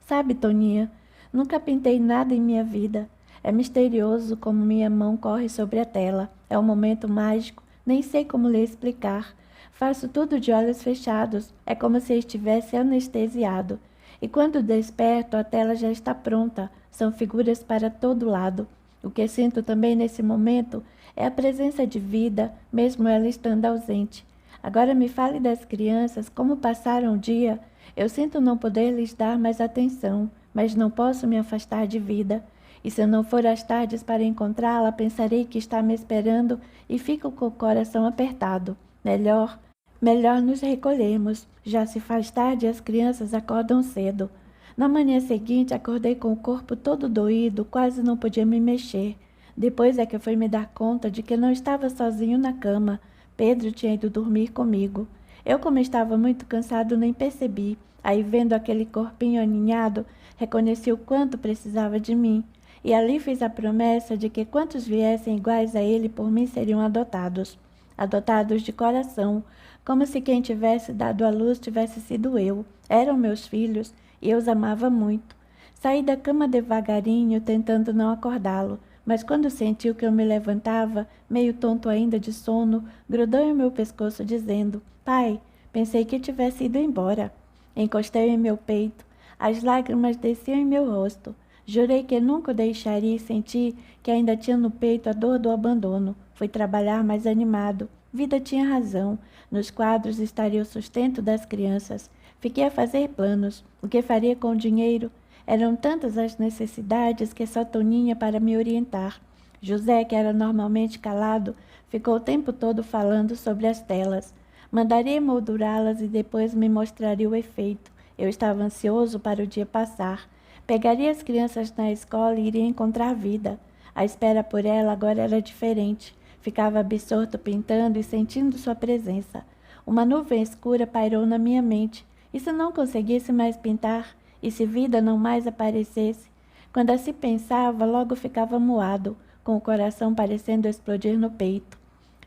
Sabe, Toninha, nunca pintei nada em minha vida. É misterioso como minha mão corre sobre a tela. É um momento mágico, nem sei como lhe explicar. Faço tudo de olhos fechados, é como se estivesse anestesiado. E quando desperto, a tela já está pronta. São figuras para todo lado. O que sinto também nesse momento é a presença de vida, mesmo ela estando ausente. Agora me fale das crianças, como passaram o dia. Eu sinto não poder lhes dar mais atenção, mas não posso me afastar de vida. E se eu não for às tardes para encontrá-la, pensarei que está me esperando e fico com o coração apertado. Melhor nos recolhermos. Já se faz tarde e as crianças acordam cedo. Na manhã seguinte, acordei com o corpo todo doído, quase não podia me mexer. Depois é que eu fui me dar conta de que não estava sozinho na cama. Pedro tinha ido dormir comigo. Eu, como estava muito cansado, nem percebi. Aí, vendo aquele corpinho aninhado, reconheci o quanto precisava de mim. E ali fiz a promessa de que quantos viessem iguais a ele por mim seriam adotados. Adotados de coração, como se quem tivesse dado à luz tivesse sido eu. Eram meus filhos e eu os amava muito. Saí da cama devagarinho, tentando não acordá-lo, mas quando sentiu que eu me levantava, meio tonto ainda de sono, grudou em meu pescoço dizendo: Pai, pensei que tivesse ido embora. Encostei em meu peito. As lágrimas desciam em meu rosto. Jurei que nunca o deixaria e senti que ainda tinha no peito a dor do abandono. Fui trabalhar mais animado. Vida tinha razão. Nos quadros estaria o sustento das crianças. Fiquei a fazer planos. O que faria com o dinheiro? Eram tantas as necessidades que só Toninha para me orientar. José, que era normalmente calado, ficou o tempo todo falando sobre as telas. Mandaria emoldurá-las e depois me mostraria o efeito. Eu estava ansioso para o dia passar. Pegaria as crianças na escola e iria encontrar Vida. A espera por ela agora era diferente. Ficava absorto pintando e sentindo sua presença. Uma nuvem escura pairou na minha mente. E se não conseguisse mais pintar? E se Vida não mais aparecesse? Quando assim pensava, logo ficava moado, com o coração parecendo explodir no peito.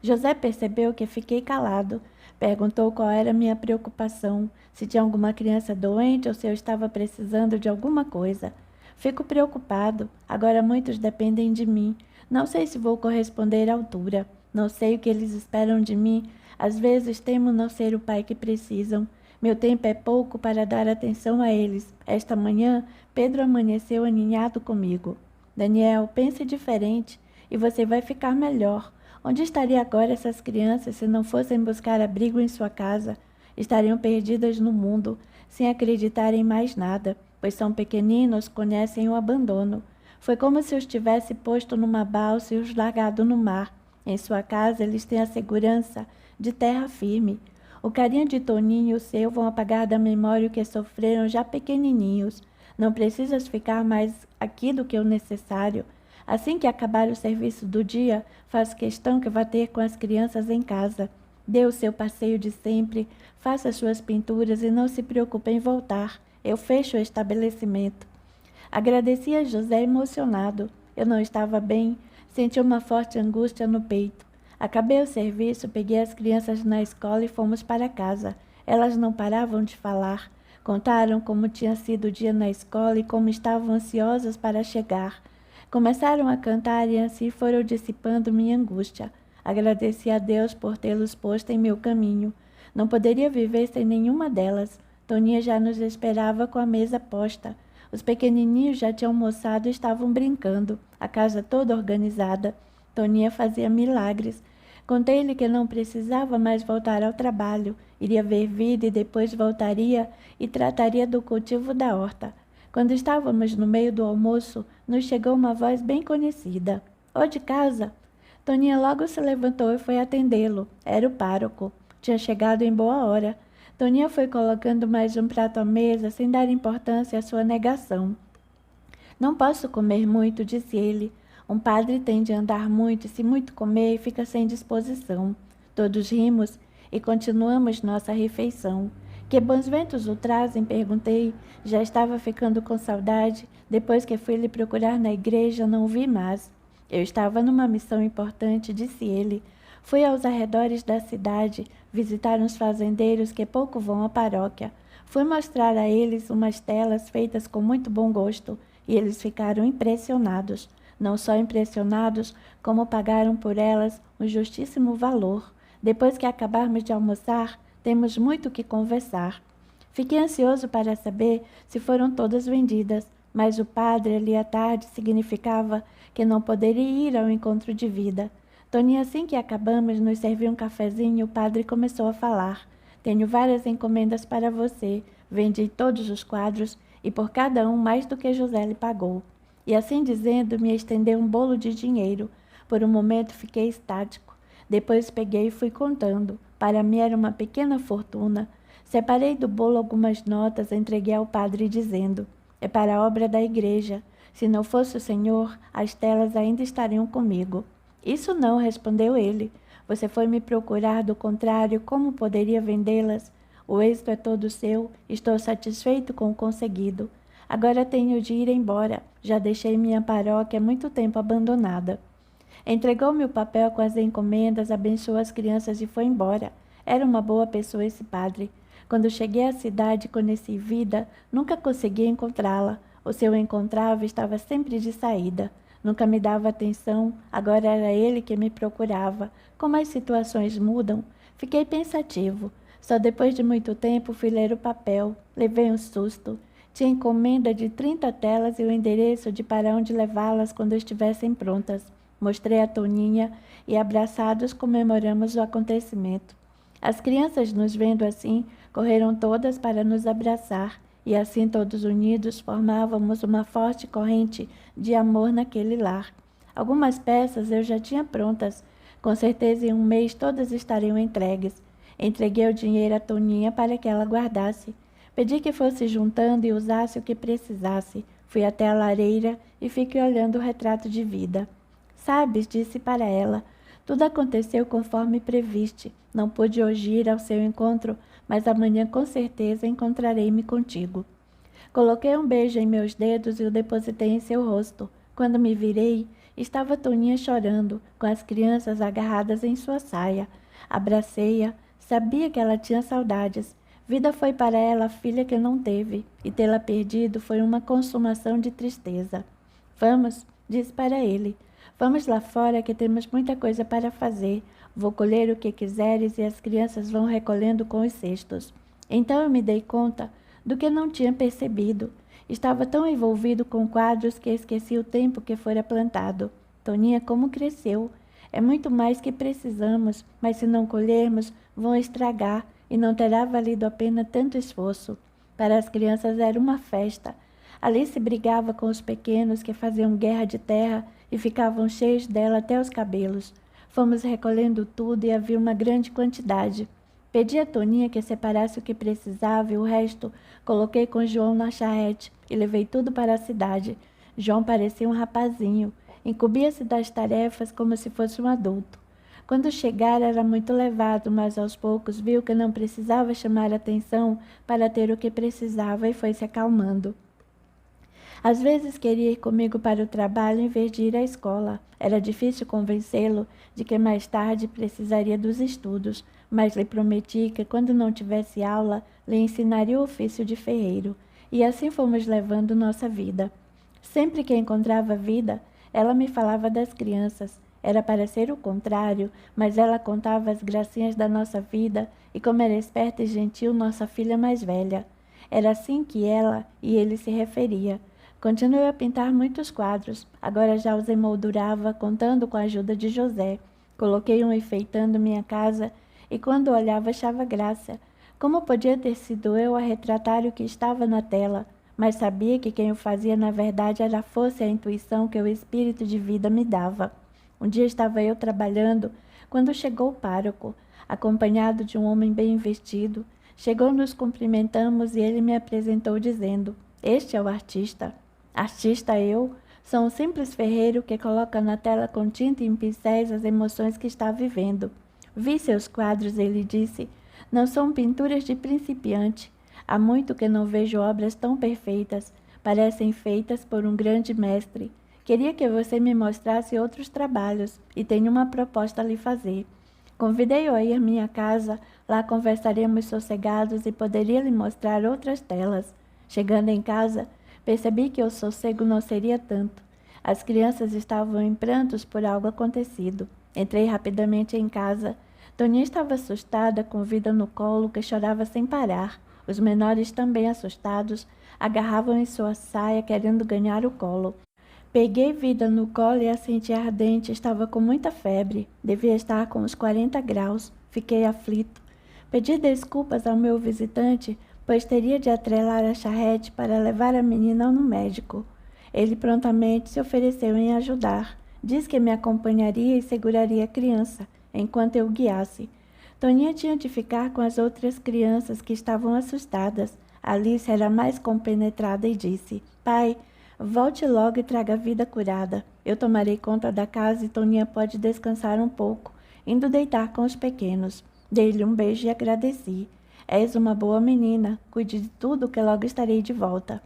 José percebeu que fiquei calado. Perguntou qual era minha preocupação, se tinha alguma criança doente ou se eu estava precisando de alguma coisa. Fico preocupado. Agora muitos dependem de mim. Não sei se vou corresponder à altura. Não sei o que eles esperam de mim. Às vezes temo não ser o pai que precisam. Meu tempo é pouco para dar atenção a eles. Esta manhã, Pedro amanheceu aninhado comigo. Daniel, pense diferente e você vai ficar melhor. Onde estariam agora essas crianças se não fossem buscar abrigo em sua casa? Estariam perdidas no mundo, sem acreditar em mais nada, pois são pequeninos, conhecem o abandono. Foi como se os tivesse posto numa balsa e os largado no mar. Em sua casa, eles têm a segurança de terra firme. O carinho de Toninho e o seu vão apagar da memória o que sofreram já pequenininhos. Não precisas ficar mais aqui do que o necessário. Assim que acabar o serviço do dia, faço questão que vá ter com as crianças em casa. Dê o seu passeio de sempre, faça suas pinturas e não se preocupe em voltar. Eu fecho o estabelecimento. Agradeci a José emocionado. Eu não estava bem, senti uma forte angústia no peito. Acabei o serviço, peguei as crianças na escola e fomos para casa. Elas não paravam de falar. Contaram como tinha sido o dia na escola e como estavam ansiosas para chegar. Começaram a cantar e assim foram dissipando minha angústia. Agradeci a Deus por tê-los posto em meu caminho. Não poderia viver sem nenhuma delas. Toninha já nos esperava com a mesa posta. Os pequenininhos já tinham almoçado e estavam brincando, a casa toda organizada. Toninha fazia milagres. Contei-lhe que não precisava mais voltar ao trabalho, iria ver vida e depois voltaria e trataria do cultivo da horta. Quando estávamos no meio do almoço, nos chegou uma voz bem conhecida. Ô de casa! Toninha logo se levantou e foi atendê-lo. Era o pároco. Tinha chegado em boa hora. Toninha foi colocando mais um prato à mesa, sem dar importância à sua negação. Não posso comer muito, disse ele. Um padre tem de andar muito, e se muito comer, fica sem disposição. Todos rimos e continuamos nossa refeição. Que bons ventos o trazem? Perguntei. Já estava ficando com saudade. Depois que fui lhe procurar na igreja, não o vi mais. Eu estava numa missão importante, disse ele. Fui aos arredores da cidade, visitar uns fazendeiros que pouco vão à paróquia. Fui mostrar a eles umas telas feitas com muito bom gosto, e eles ficaram impressionados. Não só impressionados, como pagaram por elas um justíssimo valor. Depois que acabarmos de almoçar, temos muito que conversar. Fiquei ansioso para saber se foram todas vendidas, mas o padre ali à tarde significava que não poderia ir ao encontro de vida. Toninha, assim que acabamos, nos serviu um cafezinho e o padre começou a falar. Tenho várias encomendas para você. Vendi todos os quadros e por cada um mais do que José lhe pagou. E assim dizendo, me estendeu um bolo de dinheiro. Por um momento fiquei estático. Depois peguei e fui contando. Para mim era uma pequena fortuna. Separei do bolo algumas notas, entreguei ao padre dizendo: é para a obra da igreja. Se não fosse o Senhor, as telas ainda estariam comigo. Isso não, respondeu ele. Você foi me procurar, do contrário, como poderia vendê-las? O êxito é todo seu, estou satisfeito com o conseguido. Agora tenho de ir embora, já deixei minha paróquia há muito tempo abandonada. Entregou-me o papel com as encomendas, abençoou as crianças e foi embora. Era uma boa pessoa esse padre. Quando cheguei à cidade e conheci Vida, nunca consegui encontrá-la. O seu encontrava estava sempre de saída. Nunca me dava atenção, agora era ele que me procurava. Como as situações mudam, fiquei pensativo. Só depois de muito tempo fui ler o papel. Levei um susto. Tinha encomenda de 30 telas e o endereço de para onde levá-las quando estivessem prontas. Mostrei a Toninha e, abraçados, comemoramos o acontecimento. As crianças, nos vendo assim, correram todas para nos abraçar. E assim, todos unidos, formávamos uma forte corrente de amor naquele lar. Algumas peças eu já tinha prontas. Com certeza, em um mês, todas estariam entregues. Entreguei o dinheiro a Toninha para que ela guardasse. Pedi que fosse juntando e usasse o que precisasse. Fui até a lareira e fiquei olhando o retrato de Vida. Sabes, disse para ela, tudo aconteceu conforme previste. Não pude hoje ir ao seu encontro, mas amanhã com certeza encontrarei-me contigo. Coloquei um beijo em meus dedos e o depositei em seu rosto. Quando me virei, estava Toninha chorando, com as crianças agarradas em sua saia. Abracei-a, sabia que ela tinha saudades. Vida foi para ela a filha que não teve, e tê-la perdido foi uma consumação de tristeza. Vamos, disse para ele. Vamos lá fora que temos muita coisa para fazer. Vou colher o que quiseres e as crianças vão recolhendo com os cestos. Então eu me dei conta do que não tinha percebido. Estava tão envolvido com quadros que esqueci o tempo que fora plantado. Toninha, como cresceu! É muito mais que precisamos, mas se não colhermos, vão estragar e não terá valido a pena tanto esforço. Para as crianças era uma festa. Alice brigava com os pequenos que faziam guerra de terra e ficavam cheios dela até os cabelos. Fomos recolhendo tudo e havia uma grande quantidade. Pedi a Toninha que separasse o que precisava e o resto coloquei com João na charrete e levei tudo para a cidade. João parecia um rapazinho. Incumbia-se das tarefas como se fosse um adulto. Quando chegara era muito levado, mas aos poucos viu que não precisava chamar atenção para ter o que precisava e foi se acalmando. Às vezes queria ir comigo para o trabalho em vez de ir à escola. Era difícil convencê-lo de que mais tarde precisaria dos estudos, mas lhe prometi que quando não tivesse aula, lhe ensinaria o ofício de ferreiro. E assim fomos levando nossa vida. Sempre que encontrava Vida, ela me falava das crianças. Era para ser o contrário, mas ela contava as gracinhas da nossa vida e como era esperta e gentil nossa filha mais velha. Era assim que ela e ele se referia. Continuei a pintar muitos quadros. Agora já os emoldurava, contando com a ajuda de José. Coloquei um enfeitando minha casa e quando olhava achava graça. Como podia ter sido eu a retratar o que estava na tela? Mas sabia que quem o fazia na verdade era a força e a intuição que o espírito de Vida me dava. Um dia estava eu trabalhando quando chegou o pároco, acompanhado de um homem bem vestido. Chegou, nos cumprimentamos e ele me apresentou dizendo: "Este é o artista." Artista eu? Sou um simples ferreiro que coloca na tela com tinta e em pincéis as emoções que está vivendo. Vi seus quadros, ele disse. Não são pinturas de principiante. Há muito que não vejo obras tão perfeitas. Parecem feitas por um grande mestre. Queria que você me mostrasse outros trabalhos e tenho uma proposta a lhe fazer. Convidei-o a ir à minha casa, lá conversaremos sossegados e poderia lhe mostrar outras telas. Chegando em casa, percebi que o sossego não seria tanto. As crianças estavam em prantos por algo acontecido. Entrei rapidamente em casa. Toninha estava assustada, com Vida no colo, que chorava sem parar. Os menores, também assustados, agarravam em sua saia, querendo ganhar o colo. Peguei Vida no colo e a senti ardente. Estava com muita febre. Devia estar com uns 40 graus. Fiquei aflito. Pedi desculpas ao meu visitante, pois teria de atrelar a charrete para levar a menina no médico. Ele prontamente se ofereceu em ajudar. Disse que me acompanharia e seguraria a criança, enquanto eu guiasse. Toninha tinha de ficar com as outras crianças que estavam assustadas. Alice era mais compenetrada e disse: "Pai, volte logo e traga Vida curada. Eu tomarei conta da casa e Toninha pode descansar um pouco, indo deitar com os pequenos." Dei-lhe um beijo e agradeci. "És uma boa menina. Cuide de tudo que logo estarei de volta."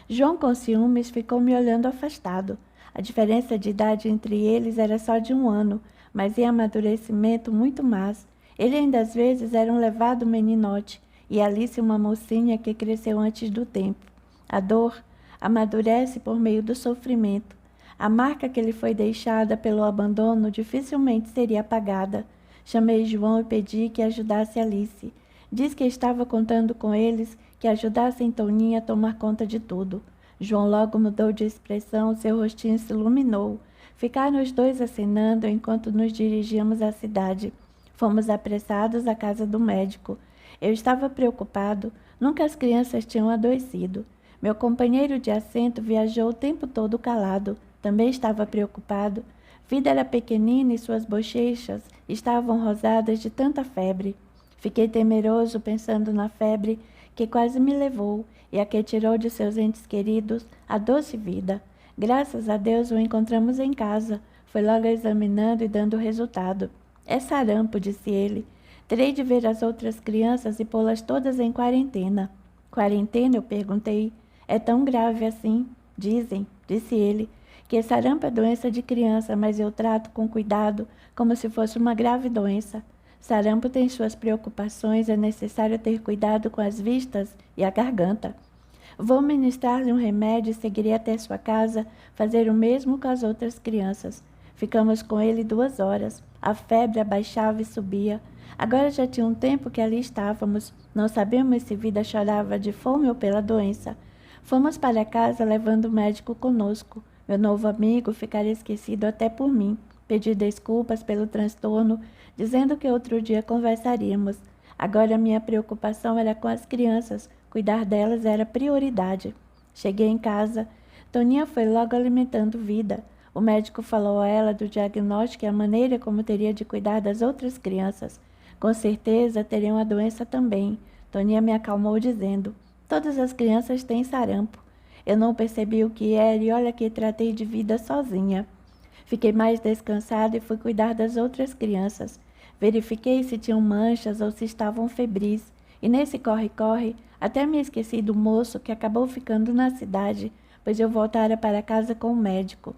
João, com ciúmes, ficou me olhando afastado. A diferença de idade entre eles era só de 1 ano, mas em amadurecimento muito mais. Ele ainda às vezes era um levado meninote, e Alice uma mocinha que cresceu antes do tempo. A dor amadurece por meio do sofrimento. A marca que lhe foi deixada pelo abandono dificilmente seria apagada. Chamei João e pedi que ajudasse Alice. Disse que estava contando com eles, que ajudassem Toninha a tomar conta de tudo. João logo mudou de expressão, seu rostinho se iluminou. Ficaram os dois acenando enquanto nos dirigíamos à cidade. Fomos apressados à casa do médico. Eu estava preocupado. Nunca as crianças tinham adoecido. Meu companheiro de assento viajou o tempo todo calado. Também estava preocupado. Vida era pequenina e suas bochechas estavam rosadas de tanta febre. Fiquei temeroso pensando na febre que quase me levou e a que tirou de seus entes queridos a doce vida. Graças a Deus o encontramos em casa. Foi logo examinando e dando o resultado. "É sarampo", disse ele. "Terei de ver as outras crianças e pô-las todas em quarentena." "Quarentena?" eu perguntei. "É tão grave assim?" "Dizem", disse ele, "que sarampo é doença de criança, mas eu trato com cuidado, como se fosse uma grave doença. Sarampo tem suas preocupações, é necessário ter cuidado com as vistas e a garganta. Vou ministrar-lhe um remédio e seguirei até sua casa, fazer o mesmo com as outras crianças." Ficamos com ele 2 horas. A febre abaixava e subia. Agora já tinha um tempo que ali estávamos. Não sabíamos se Vida chorava de fome ou pela doença. Fomos para casa levando o médico conosco. Meu novo amigo ficara esquecido até por mim. Pedi desculpas pelo transtorno, dizendo que outro dia conversaríamos. Agora minha preocupação era com as crianças. Cuidar delas era prioridade. Cheguei em casa. Toninha foi logo alimentando Vida. O médico falou a ela do diagnóstico e a maneira como teria de cuidar das outras crianças. Com certeza teriam a doença também. Toninha me acalmou dizendo: todas as crianças têm sarampo. Eu não percebi o que era e olha que tratei de Vida sozinha. Fiquei mais descansada e fui cuidar das outras crianças. Verifiquei se tinham manchas ou se estavam febris. E nesse corre-corre, até me esqueci do moço que acabou ficando na cidade, pois eu voltara para casa com o médico.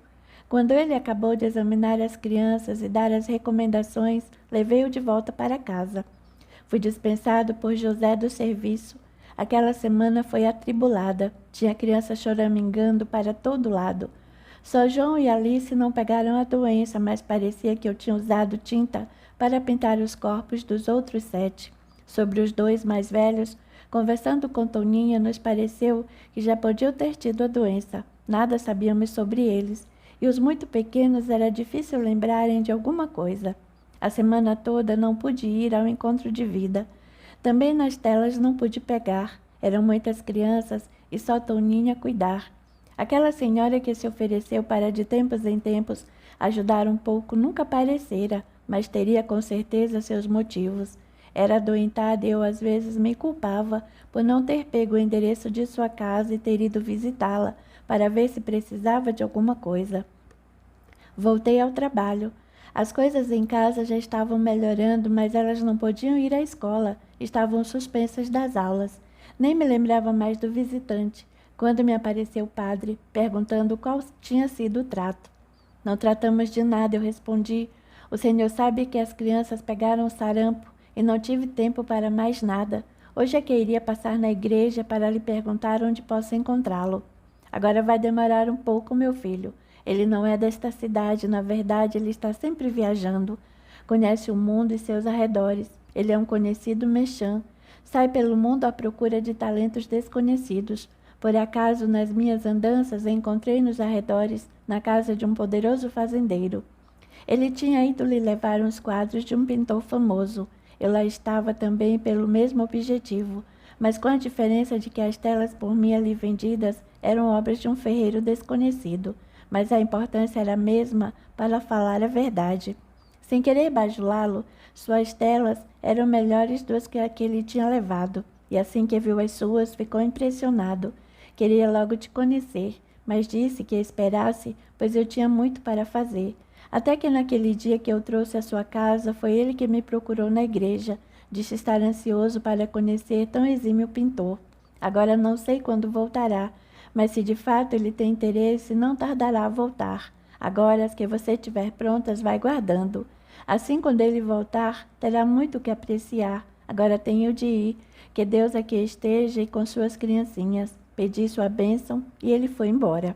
Quando ele acabou de examinar as crianças e dar as recomendações, levei-o de volta para casa. Fui dispensado por José do serviço. Aquela semana foi atribulada. Tinha criança choramingando para todo lado. Só João e Alice não pegaram a doença, mas parecia que eu tinha usado tinta para pintar os corpos dos outros 7. Sobre os 2 mais velhos, conversando com Toninha, nos pareceu que já podiam ter tido a doença. Nada sabíamos sobre eles. E os muito pequenos era difícil lembrarem de alguma coisa. A semana toda não pude ir ao encontro de Vida. Também nas telas não pude pegar. Eram muitas crianças e só Toninha cuidar. Aquela senhora que se ofereceu para de tempos em tempos ajudar um pouco nunca aparecera, mas teria com certeza seus motivos. Era adoentada e eu às vezes me culpava por não ter pego o endereço de sua casa e ter ido visitá-la para ver se precisava de alguma coisa. Voltei ao trabalho. As coisas em casa já estavam melhorando, mas elas não podiam ir à escola. Estavam suspensas das aulas. Nem me lembrava mais do visitante, quando me apareceu o padre, perguntando qual tinha sido o trato. Não tratamos de nada, eu respondi. O senhor sabe que as crianças pegaram sarampo e não tive tempo para mais nada. Hoje é que iria passar na igreja para lhe perguntar onde posso encontrá-lo. Agora vai demorar um pouco, meu filho. Ele não é desta cidade, na verdade, ele está sempre viajando. Conhece o mundo e seus arredores. Ele é um conhecido mechã. Sai pelo mundo à procura de talentos desconhecidos. Por acaso, nas minhas andanças, encontrei nos arredores, na casa de um poderoso fazendeiro. Ele tinha ido lhe levar uns quadros de um pintor famoso. Eu lá estava também pelo mesmo objetivo, mas com a diferença de que as telas por mim ali vendidas eram obras de um ferreiro desconhecido, mas a importância era a mesma para falar a verdade. Sem querer bajulá-lo, suas telas eram melhores do que a que ele tinha levado, e assim que viu as suas, ficou impressionado. Queria logo te conhecer, mas disse que esperasse, pois eu tinha muito para fazer. Até que naquele dia que eu trouxe à sua casa, foi ele que me procurou na igreja. Disse estar ansioso para conhecer tão exímio pintor. Agora não sei quando voltará, mas se de fato ele tem interesse, não tardará a voltar. Agora, as que você tiver prontas, vai guardando. Assim, quando ele voltar, terá muito que apreciar. Agora tenho de ir. Que Deus aqui esteja e com suas criancinhas. Pedi sua bênção e ele foi embora.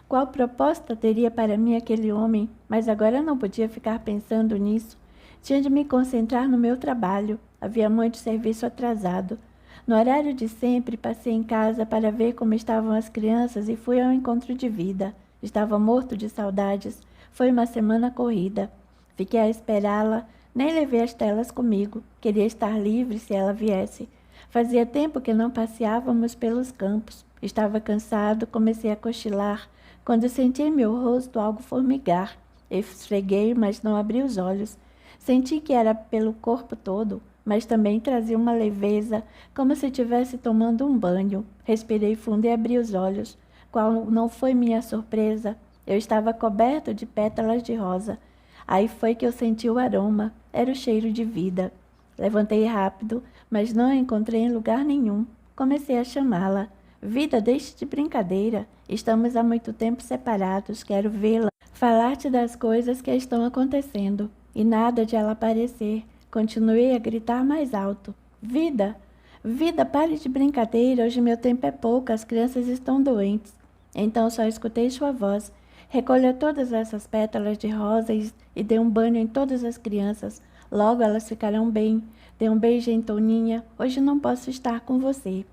Qual proposta teria para mim aquele homem? Mas agora não podia ficar pensando nisso. Tinha de me concentrar no meu trabalho. Havia muito serviço atrasado. No horário de sempre, passei em casa para ver como estavam as crianças e fui ao encontro de Vida. Estava morto de saudades. Foi uma semana corrida. Fiquei a esperá-la, nem levei as telas comigo. Queria estar livre se ela viesse. Fazia tempo que não passeávamos pelos campos. Estava cansado, comecei a cochilar, quando senti em meu rosto algo formigar. Esfreguei, mas não abri os olhos. Senti que era pelo corpo todo, mas também trazia uma leveza, como se estivesse tomando um banho. Respirei fundo e abri os olhos. Qual não foi minha surpresa? Eu estava coberto de pétalas de rosa. Aí foi que eu senti o aroma. Era o cheiro de Vida. Levantei rápido, mas não a encontrei em lugar nenhum. Comecei a chamá-la. Vida, deixe de brincadeira. Estamos há muito tempo separados. Quero vê-la. Falar-te das coisas que estão acontecendo. E nada de ela aparecer. Continuei a gritar mais alto. Vida! Vida, pare de brincadeira. Hoje meu tempo é pouco. As crianças estão doentes. Então só escutei sua voz. Recolha todas essas pétalas de rosa e dê um banho em todas as crianças. Logo elas ficarão bem. Dê um beijo em Toninha. Hoje não posso estar com você.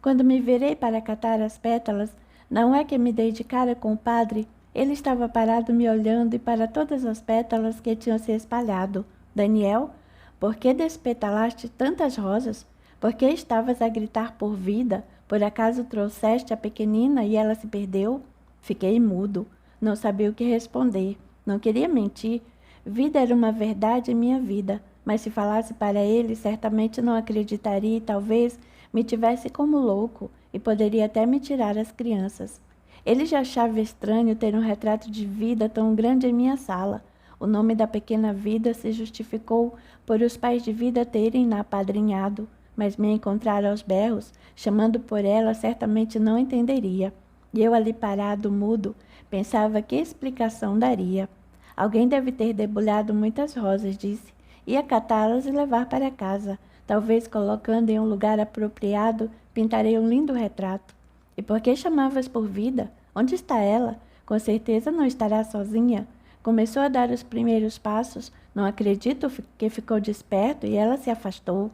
Quando me virei para catar as pétalas, não é que me dei de cara com o padre. Ele estava parado me olhando e para todas as pétalas que tinham se espalhado. Daniel, por que despetalaste tantas rosas? Por que estavas a gritar por vida? Por acaso trouxeste a pequenina e ela se perdeu? Fiquei mudo. Não sabia o que responder. Não queria mentir. Vida era uma verdade em minha vida, mas se falasse para ele, certamente não acreditaria e talvez me tivesse como louco e poderia até me tirar as crianças. Ele já achava estranho ter um retrato de Vida tão grande em minha sala. O nome da pequena Vida se justificou por os pais de Vida terem-na apadrinhado, mas me encontrar aos berros, chamando por ela, certamente não entenderia. E eu ali parado, mudo, pensava que explicação daria. Alguém deve ter debulhado muitas rosas, disse. Ia catá-las e levar para casa. Talvez colocando em um lugar apropriado, pintarei um lindo retrato. E por que chamavas por Vida? Onde está ela? Com certeza não estará sozinha. Começou a dar os primeiros passos. Não acredito que ficou desperto e ela se afastou.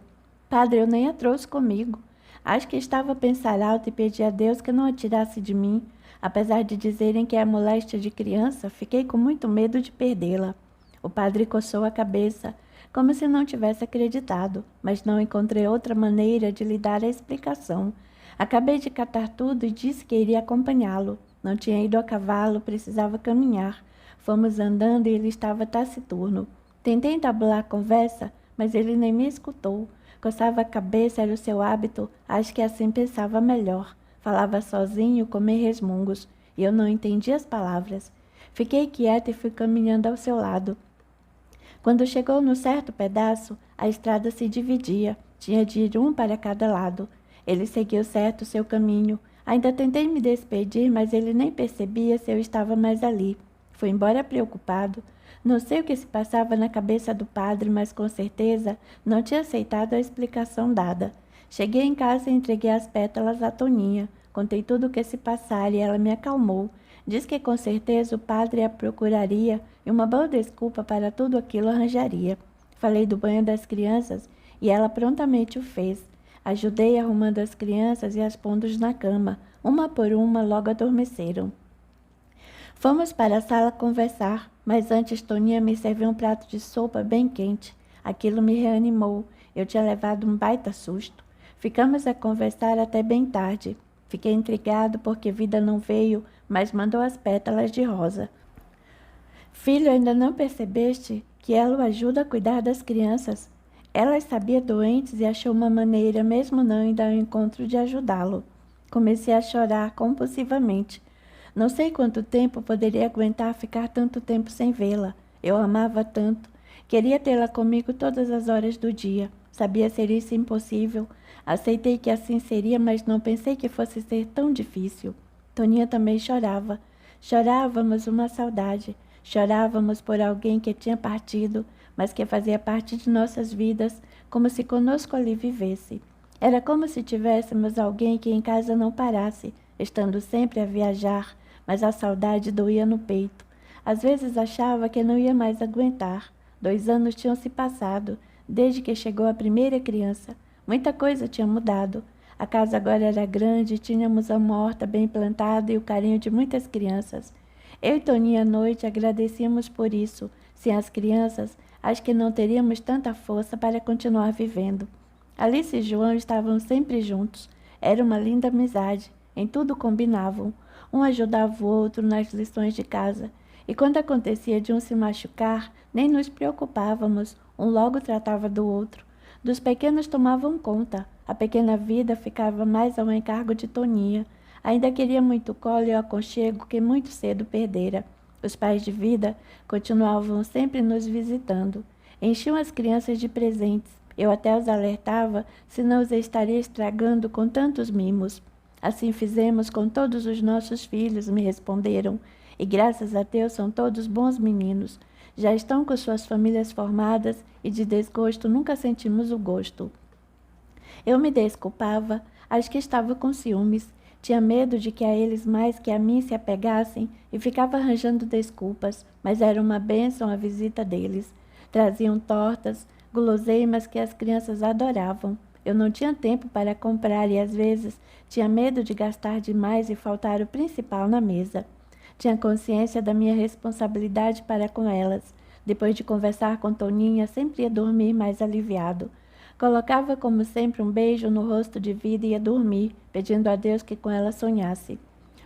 Padre, eu nem a trouxe comigo. Acho que estava a pensar alto e pedi a Deus que não a tirasse de mim. Apesar de dizerem que é moléstia de criança, fiquei com muito medo de perdê-la. O padre coçou a cabeça, como se não tivesse acreditado, mas não encontrei outra maneira de lhe dar a explicação. Acabei de catar tudo e disse que iria acompanhá-lo. Não tinha ido a cavalo, precisava caminhar. Fomos andando e ele estava taciturno. Tentei entabular a conversa, mas ele nem me escutou. Coçava a cabeça, era o seu hábito, acho que assim pensava melhor. Falava sozinho, com resmungos, e eu não entendia as palavras. Fiquei quieta e fui caminhando ao seu lado. Quando chegou no certo pedaço, a estrada se dividia. Tinha de ir um para cada lado. Ele seguiu certo o seu caminho. Ainda tentei me despedir, mas ele nem percebia se eu estava mais ali. Fui embora preocupado. Não sei o que se passava na cabeça do padre, mas com certeza não tinha aceitado a explicação dada. Cheguei em casa e entreguei as pétalas a Toninha. Contei tudo o que se passara e ela me acalmou. Diz que com certeza o padre a procuraria e uma boa desculpa para tudo aquilo arranjaria. Falei do banho das crianças e ela prontamente o fez. Ajudei arrumando as crianças e as pondo na cama. Uma por uma logo adormeceram. Fomos para a sala conversar, mas antes Toninha me serviu um prato de sopa bem quente. Aquilo me reanimou. Eu tinha levado um baita susto. Ficamos a conversar até bem tarde. Fiquei intrigado porque Vida não veio, mas mandou as pétalas de rosa. Filho, ainda não percebeste que ela o ajuda a cuidar das crianças? Ela as sabia doentes e achou uma maneira, mesmo não indo ao encontro, de ajudá-lo. Comecei a chorar compulsivamente. Não sei quanto tempo poderia aguentar ficar tanto tempo sem vê-la. Eu amava tanto. Queria tê-la comigo todas as horas do dia. Sabia ser isso impossível. Aceitei que assim seria, mas não pensei que fosse ser tão difícil. Toninha também chorava. Chorávamos uma saudade. Chorávamos por alguém que tinha partido, mas que fazia parte de nossas vidas, como se conosco ali vivesse. Era como se tivéssemos alguém que em casa não parasse, estando sempre a viajar, mas a saudade doía no peito. Às vezes achava que não ia mais aguentar. 2 anos tinham se passado, desde que chegou a primeira criança. Muita coisa tinha mudado. A casa agora era grande, tínhamos uma horta bem plantada e o carinho de muitas crianças. Eu e Toninha à noite agradecíamos por isso. Sem as crianças, acho que não teríamos tanta força para continuar vivendo. Alice e João estavam sempre juntos. Era uma linda amizade. Em tudo combinavam. Um ajudava o outro nas lições de casa. E quando acontecia de um se machucar, nem nos preocupávamos. Um logo tratava do outro. Dos pequenos tomavam conta. A pequena Vida ficava mais ao encargo de Toninha. Ainda queria muito colo e o aconchego que muito cedo perdera. Os pais de Vida continuavam sempre nos visitando. Enchiam as crianças de presentes. Eu até os alertava se não os estaria estragando com tantos mimos. Assim fizemos com todos os nossos filhos, me responderam. E graças a Deus são todos bons meninos. Já estão com suas famílias formadas e de desgosto nunca sentimos o gosto. Eu me desculpava, acho que estava com ciúmes. Tinha medo de que a eles mais que a mim se apegassem e ficava arranjando desculpas, mas era uma bênção a visita deles. Traziam tortas, guloseimas que as crianças adoravam. Eu não tinha tempo para comprar e, às vezes, tinha medo de gastar demais e faltar o principal na mesa. Tinha consciência da minha responsabilidade para com elas. Depois de conversar com Toninha, sempre ia dormir mais aliviado. Colocava, como sempre, um beijo no rosto de Vida e ia dormir, pedindo a Deus que com ela sonhasse.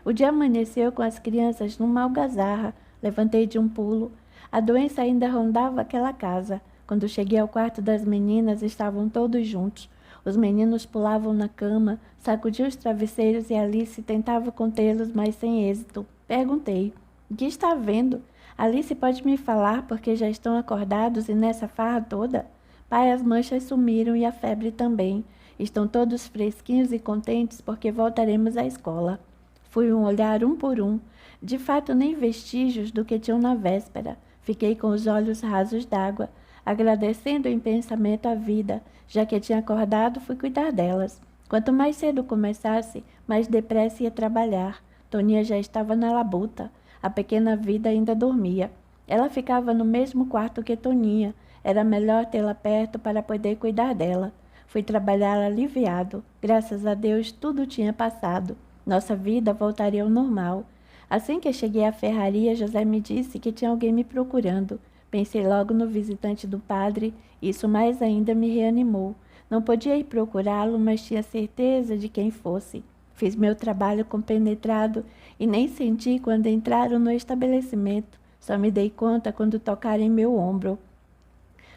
O dia amanheceu com as crianças numa algazarra. Levantei de um pulo. A doença ainda rondava aquela casa. Quando cheguei ao quarto das meninas, estavam todos juntos. Os meninos pulavam na cama, sacudiam os travesseiros e Alice tentava contê-los, mas sem êxito. Perguntei: "O que está vendo? Alice pode me falar porque já estão acordados e nessa farra toda?" "Pai, as manchas sumiram e a febre também. Estão todos fresquinhos e contentes porque voltaremos à escola." Fui olhar um por um. De fato, nem vestígios do que tinham na véspera. Fiquei com os olhos rasos d'água, agradecendo em pensamento a vida. Já que tinha acordado, fui cuidar delas. Quanto mais cedo começasse, mais depressa ia trabalhar. Toninha já estava na labuta. A pequena Vida ainda dormia. Ela ficava no mesmo quarto que Toninha. Era melhor tê-la perto para poder cuidar dela. Fui trabalhar aliviado. Graças a Deus, tudo tinha passado. Nossa vida voltaria ao normal. Assim que cheguei à ferraria, José me disse que tinha alguém me procurando. Pensei logo no visitante do padre. Isso mais ainda me reanimou. Não podia ir procurá-lo, mas tinha certeza de quem fosse. Fiz meu trabalho compenetrado e nem senti quando entraram no estabelecimento. Só me dei conta quando tocaram em meu ombro.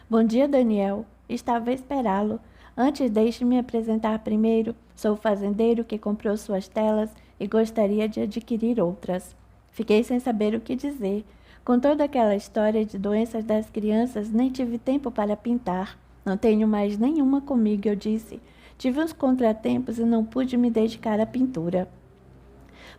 "Bom dia, Daniel." Estava a esperá-lo. "Antes, deixe-me apresentar primeiro. Sou o fazendeiro que comprou suas telas e gostaria de adquirir outras." Fiquei sem saber o que dizer. Com toda aquela história de doenças das crianças, nem tive tempo para pintar. "Não tenho mais nenhuma comigo," eu disse. "Tive uns contratempos e não pude me dedicar à pintura."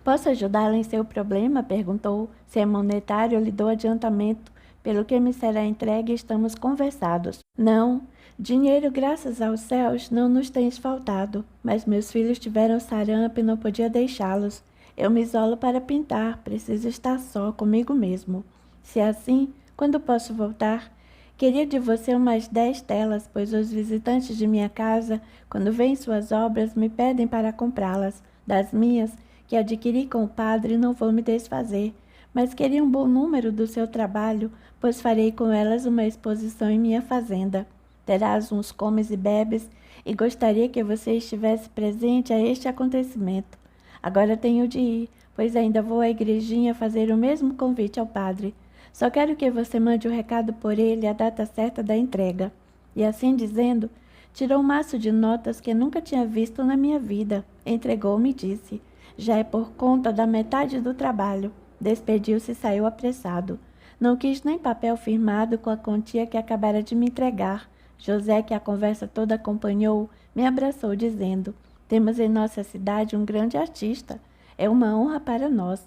"Posso ajudá-la em seu problema?" perguntou. "Se é monetário, eu lhe dou adiantamento. Pelo que me será entregue, estamos conversados." "Não. Dinheiro, graças aos céus, não nos tens faltado. Mas meus filhos tiveram sarampo e não podia deixá-los. Eu me isolo para pintar. Preciso estar só, comigo mesmo." "Se é assim, quando posso voltar?" "Queria de você umas 10 telas, pois os visitantes de minha casa, quando veem suas obras, me pedem para comprá-las. Das minhas, que adquiri com o padre, não vou me desfazer. Mas queria um bom número do seu trabalho, pois farei com elas uma exposição em minha fazenda. Terás uns comes e bebes, e gostaria que você estivesse presente a este acontecimento. Agora tenho de ir, pois ainda vou à igrejinha fazer o mesmo convite ao padre. Só quero que você mande o recado por ele e a data certa da entrega." E assim dizendo, tirou um maço de notas que nunca tinha visto na minha vida. Entregou-me e disse: "Já é por conta da metade do trabalho." Despediu-se e saiu apressado. Não quis nem papel firmado com a quantia que acabara de me entregar. José, que a conversa toda acompanhou, me abraçou dizendo: "Temos em nossa cidade um grande artista. É uma honra para nós."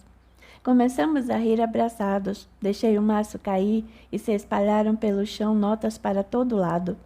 Começamos a rir abraçados. Deixei o maço cair e se espalharam pelo chão notas para todo lado.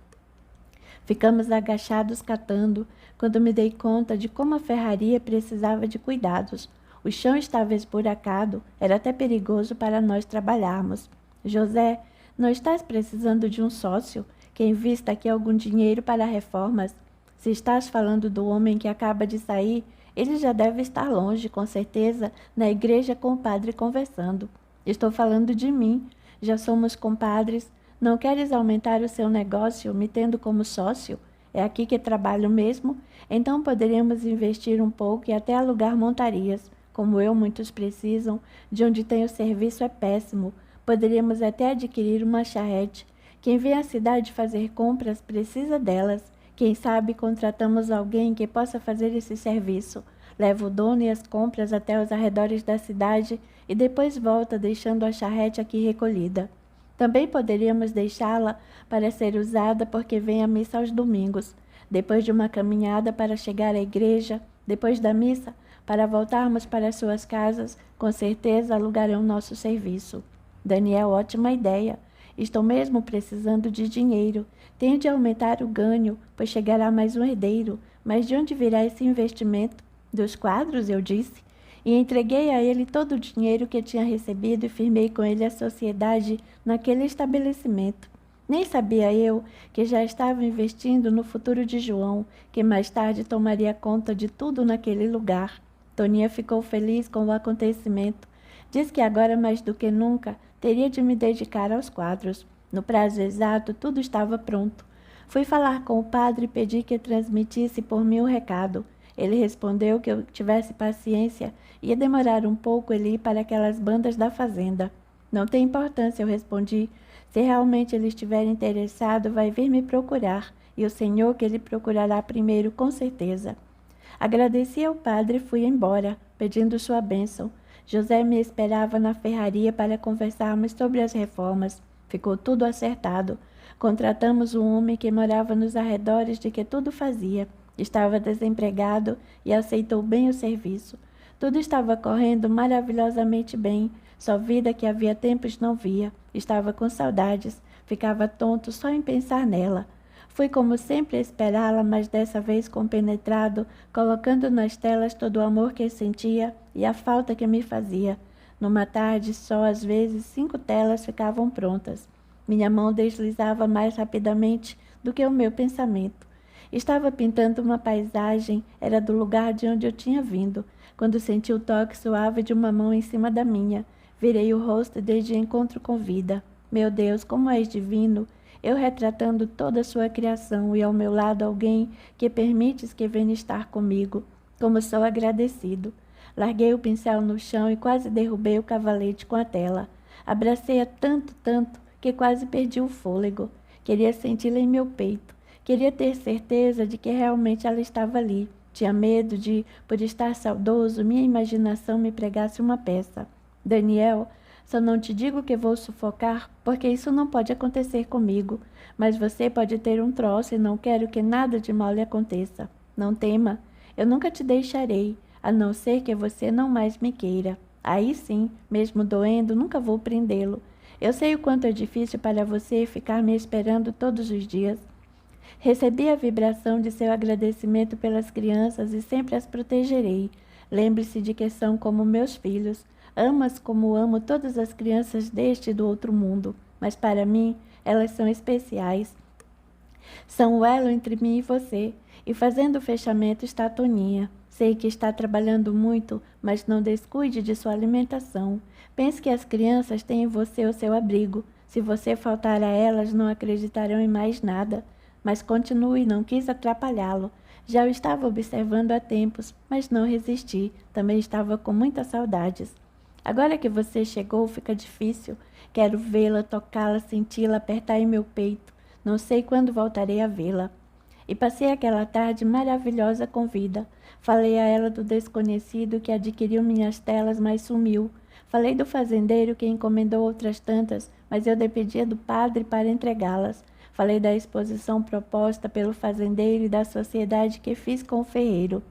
Ficamos agachados catando, quando me dei conta de como a ferraria precisava de cuidados. O chão estava esburacado, era até perigoso para nós trabalharmos. "José, não estás precisando de um sócio que invista aqui algum dinheiro para reformas? Se estás falando do homem que acaba de sair, ele já deve estar longe, com certeza, na igreja com o padre conversando." "Estou falando de mim. Já somos compadres. Não queres aumentar o seu negócio me tendo como sócio? É aqui que trabalho mesmo, então poderíamos investir um pouco e até alugar montarias. Como eu, muitos precisam. De onde tem o serviço é péssimo. Poderíamos até adquirir uma charrete. Quem vem à cidade fazer compras precisa delas. Quem sabe contratamos alguém que possa fazer esse serviço. Leva o dono e as compras até os arredores da cidade e depois volta, deixando a charrete aqui recolhida. Também poderíamos deixá-la para ser usada porque vem à missa aos domingos. Depois de uma caminhada para chegar à igreja, depois da missa, para voltarmos para suas casas, com certeza alugarão nosso serviço." "Daniel, ótima ideia. Estou mesmo precisando de dinheiro. Tenho de aumentar o ganho, pois chegará mais um herdeiro. Mas de onde virá esse investimento?" Dos quadros, eu disse, e entreguei a ele todo o dinheiro que tinha recebido e firmei com ele a sociedade naquele estabelecimento. Nem sabia eu que já estava investindo no futuro de João, que mais tarde tomaria conta de tudo naquele lugar. Toninha ficou feliz com o acontecimento. Diz que agora, mais do que nunca, teria de me dedicar aos quadros. No prazo exato, tudo estava pronto. Fui falar com o padre e pedi que transmitisse por mim o recado. Ele respondeu que eu tivesse paciência, ia demorar um pouco ele ir para aquelas bandas da fazenda. Não tem importância, eu respondi. Se realmente ele estiver interessado, vai vir me procurar, e o senhor que ele procurará primeiro, com certeza. Agradeci ao padre e fui embora, pedindo sua bênção. José me esperava na ferraria para conversarmos sobre as reformas. Ficou tudo acertado. Contratamos um homem que morava nos arredores de que tudo fazia. Estava desempregado e aceitou bem o serviço. Tudo estava correndo maravilhosamente bem. Só vida que havia tempos não via. Estava com saudades. Ficava tonto só em pensar nela. Fui como sempre a esperá-la, mas dessa vez compenetrado, colocando nas telas todo o amor que sentia e a falta que me fazia. Numa tarde só, às vezes, 5 telas ficavam prontas. Minha mão deslizava mais rapidamente do que o meu pensamento. Estava pintando uma paisagem, era do lugar de onde eu tinha vindo, quando senti o toque suave de uma mão em cima da minha. Virei o rosto desde o encontro com vida. Meu Deus, como és divino! Eu retratando toda a sua criação e ao meu lado alguém que permites que venha estar comigo. Como sou agradecido. Larguei o pincel no chão e quase derrubei o cavalete com a tela. Abracei-a tanto, tanto, que quase perdi o fôlego. Queria senti-la em meu peito. Queria ter certeza de que realmente ela estava ali. Tinha medo de, por estar saudoso, minha imaginação me pregasse uma peça. Daniel, só não te digo que vou sufocar, porque isso não pode acontecer comigo. Mas você pode ter um troço e não quero que nada de mal lhe aconteça. Não tema, eu nunca te deixarei, a não ser que você não mais me queira. Aí sim, mesmo doendo, nunca vou prendê-lo. Eu sei o quanto é difícil para você ficar me esperando todos os dias. Recebi a vibração de seu agradecimento pelas crianças e sempre as protegerei. Lembre-se de que são como meus filhos. Amo-as como amo todas as crianças deste e do outro mundo. Mas para mim, elas são especiais. São o elo entre mim e você. E fazendo o fechamento está a Toninha. Sei que está trabalhando muito, mas não descuide de sua alimentação. Pense que as crianças têm em você o seu abrigo. Se você faltar a elas, não acreditarão em mais nada. Mas continue, não quis atrapalhá-lo. Já o estava observando há tempos, mas não resisti. Também estava com muitas saudades. Agora que você chegou, fica difícil. Quero vê-la, tocá-la, senti-la, apertar em meu peito. Não sei quando voltarei a vê-la. E passei aquela tarde maravilhosa com vida. Falei a ela do desconhecido que adquiriu minhas telas, mas sumiu. Falei do fazendeiro que encomendou outras tantas, mas eu dependia do padre para entregá-las. Falei da exposição proposta pelo fazendeiro e da sociedade que fiz com o ferreiro.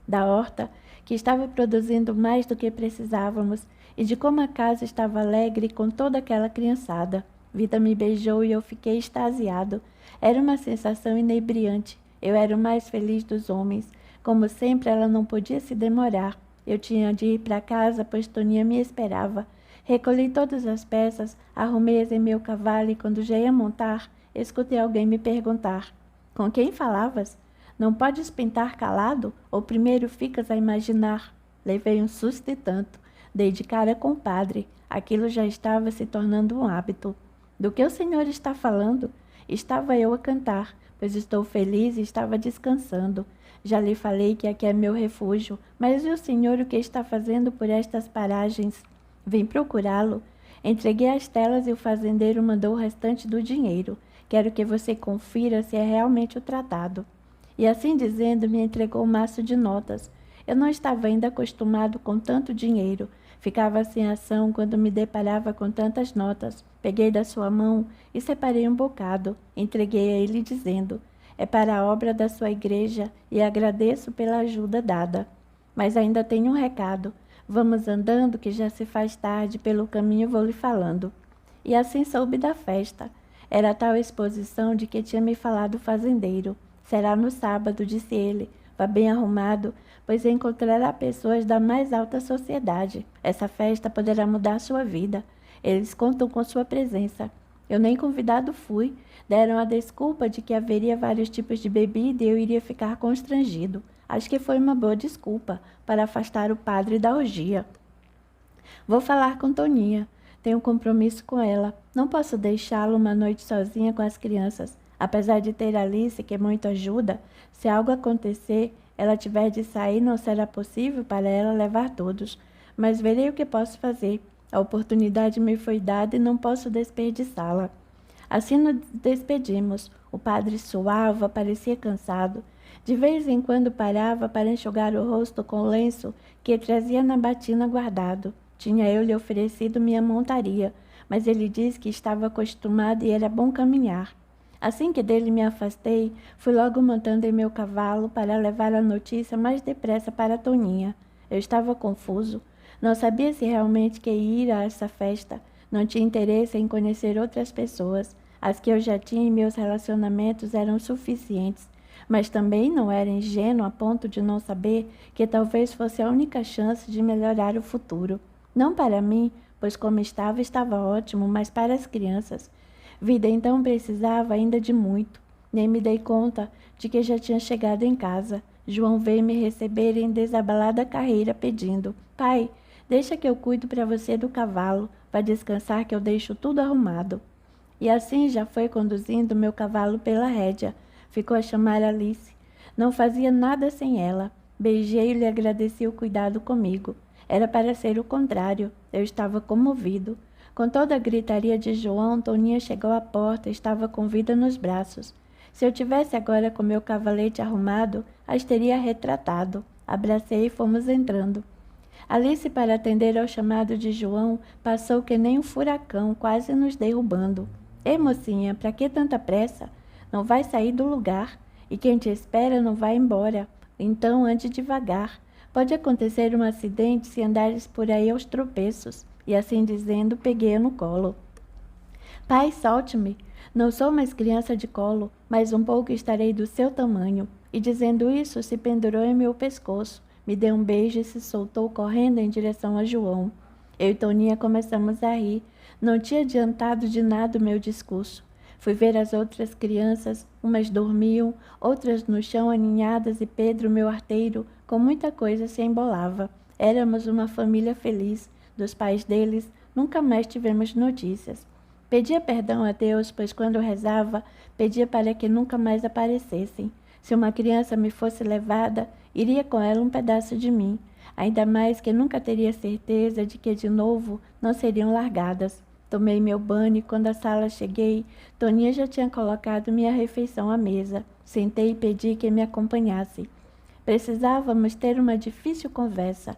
Da horta, que estava produzindo mais do que precisávamos, e de como a casa estava alegre com toda aquela criançada. Vida me beijou e eu fiquei extasiado. Era uma sensação inebriante. Eu era o mais feliz dos homens. Como sempre, ela não podia se demorar. Eu tinha de ir para casa, pois Toninha me esperava. Recolhi todas as peças, arrumei-as em meu cavalo e, quando já ia montar, escutei alguém me perguntar: com quem falavas? Não podes pintar calado? Ou primeiro ficas a imaginar? Levei um susto e tanto. Dei de cara com o padre. Aquilo já estava se tornando um hábito. Do que o senhor está falando? Estava eu a cantar, pois estou feliz e estava descansando. Já lhe falei que aqui é meu refúgio, mas e o senhor o que está fazendo por estas paragens? Vim procurá-lo. Entreguei as telas e o fazendeiro mandou o restante do dinheiro. Quero que você confira se é realmente o tratado. E assim dizendo, me entregou um maço de notas. Eu não estava ainda acostumado com tanto dinheiro. Ficava sem ação quando me deparava com tantas notas. Peguei da sua mão e separei um bocado. Entreguei a ele dizendo: é para a obra da sua igreja e agradeço pela ajuda dada. Mas ainda tenho um recado. Vamos andando que já se faz tarde, pelo caminho vou lhe falando. E assim soube da festa. Era tal exposição de que tinha me falado o fazendeiro. Será no sábado, disse ele. Vá bem arrumado, pois encontrará pessoas da mais alta sociedade. Essa festa poderá mudar sua vida. Eles contam com sua presença. Eu nem convidado fui. Deram a desculpa de que haveria vários tipos de bebida e eu iria ficar constrangido. Acho que foi uma boa desculpa para afastar o padre da orgia. Vou falar com Toninha. Tenho um compromisso com ela. Não posso deixá-la uma noite sozinha com as crianças. Apesar de ter Alice, que muito ajuda, se algo acontecer, ela tiver de sair, não será possível para ela levar todos. Mas verei o que posso fazer. A oportunidade me foi dada e não posso desperdiçá-la. Assim nos despedimos. O padre suava, parecia cansado. De vez em quando parava para enxugar o rosto com o lenço que trazia na batina guardado. Tinha eu lhe oferecido minha montaria, mas ele disse que estava acostumado e era bom caminhar. Assim que dele me afastei, fui logo montando em meu cavalo para levar a notícia mais depressa para Toninha. Eu estava confuso. Não sabia se realmente queria ir a essa festa. Não tinha interesse em conhecer outras pessoas. As que eu já tinha em meus relacionamentos eram suficientes. Mas também não era ingênuo a ponto de não saber que talvez fosse a única chance de melhorar o futuro. Não para mim, pois como estava ótimo, mas para as crianças. Vida então precisava ainda de muito. Nem me dei conta de que já tinha chegado em casa. João veio me receber em desabalada carreira, pedindo: Pai, deixa que eu cuido para você do cavalo. Vá descansar que eu deixo tudo arrumado. E assim já foi conduzindo meu cavalo pela rédea. Ficou a chamar Alice. Não fazia nada sem ela. Beijei e lhe agradeci o cuidado comigo. Era para ser o contrário. Eu estava comovido. Com toda a gritaria de João, Toninha chegou à porta e estava com Vida nos braços. Se eu tivesse agora com meu cavalete arrumado, as teria retratado. Abracei e fomos entrando. Alice, para atender ao chamado de João, passou que nem um furacão, quase nos derrubando. Ei, mocinha, para que tanta pressa? Não vai sair do lugar, e quem te espera não vai embora. Então ande devagar. Pode acontecer um acidente se andares por aí aos tropeços. E assim dizendo, peguei-a no colo. Pai, solte-me. Não sou mais criança de colo, mas um pouco estarei do seu tamanho. E dizendo isso, se pendurou em meu pescoço. Me deu um beijo e se soltou correndo em direção a João. Eu e Toninha começamos a rir. Não tinha adiantado de nada o meu discurso. Fui ver as outras crianças, umas dormiam, outras no chão aninhadas e Pedro, meu arteiro, com muita coisa se embolava. Éramos uma família feliz. Dos pais deles, nunca mais tivemos notícias. Pedia perdão a Deus, pois quando rezava, pedia para que nunca mais aparecessem. Se uma criança me fosse levada, iria com ela um pedaço de mim, ainda mais que nunca teria certeza de que de novo não seriam largadas. Tomei meu banho e quando à sala cheguei, Toninha já tinha colocado minha refeição à mesa. Sentei e pedi que me acompanhasse. Precisávamos ter uma difícil conversa.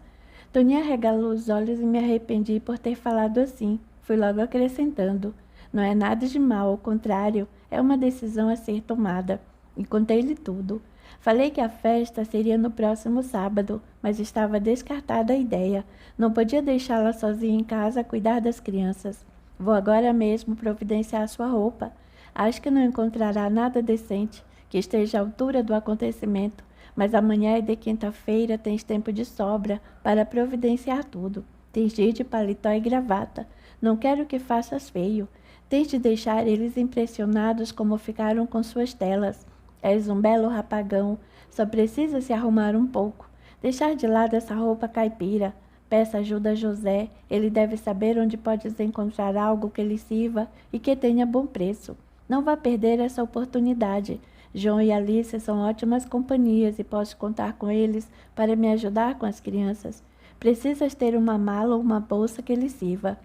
Toninha regalou os olhos e me arrependi por ter falado assim. Fui logo acrescentando: não é nada de mal, ao contrário, é uma decisão a ser tomada. E contei-lhe tudo. Falei que a festa seria no próximo sábado, mas estava descartada a ideia. Não podia deixá-la sozinha em casa a cuidar das crianças. Vou agora mesmo providenciar sua roupa. Acho que não encontrará nada decente que esteja à altura do acontecimento, mas amanhã é de quinta-feira, tens tempo de sobra para providenciar tudo. Tens dia de paletó e gravata. Não quero que faças feio. Tens de deixar eles impressionados como ficaram com suas telas. És um belo rapagão, só precisa se arrumar um pouco. Deixar de lado essa roupa caipira. Peça ajuda a José, ele deve saber onde podes encontrar algo que lhe sirva e que tenha bom preço. Não vá perder essa oportunidade. João e Alice são ótimas companhias e posso contar com eles para me ajudar com as crianças. Precisas ter uma mala ou uma bolsa que lhe sirva.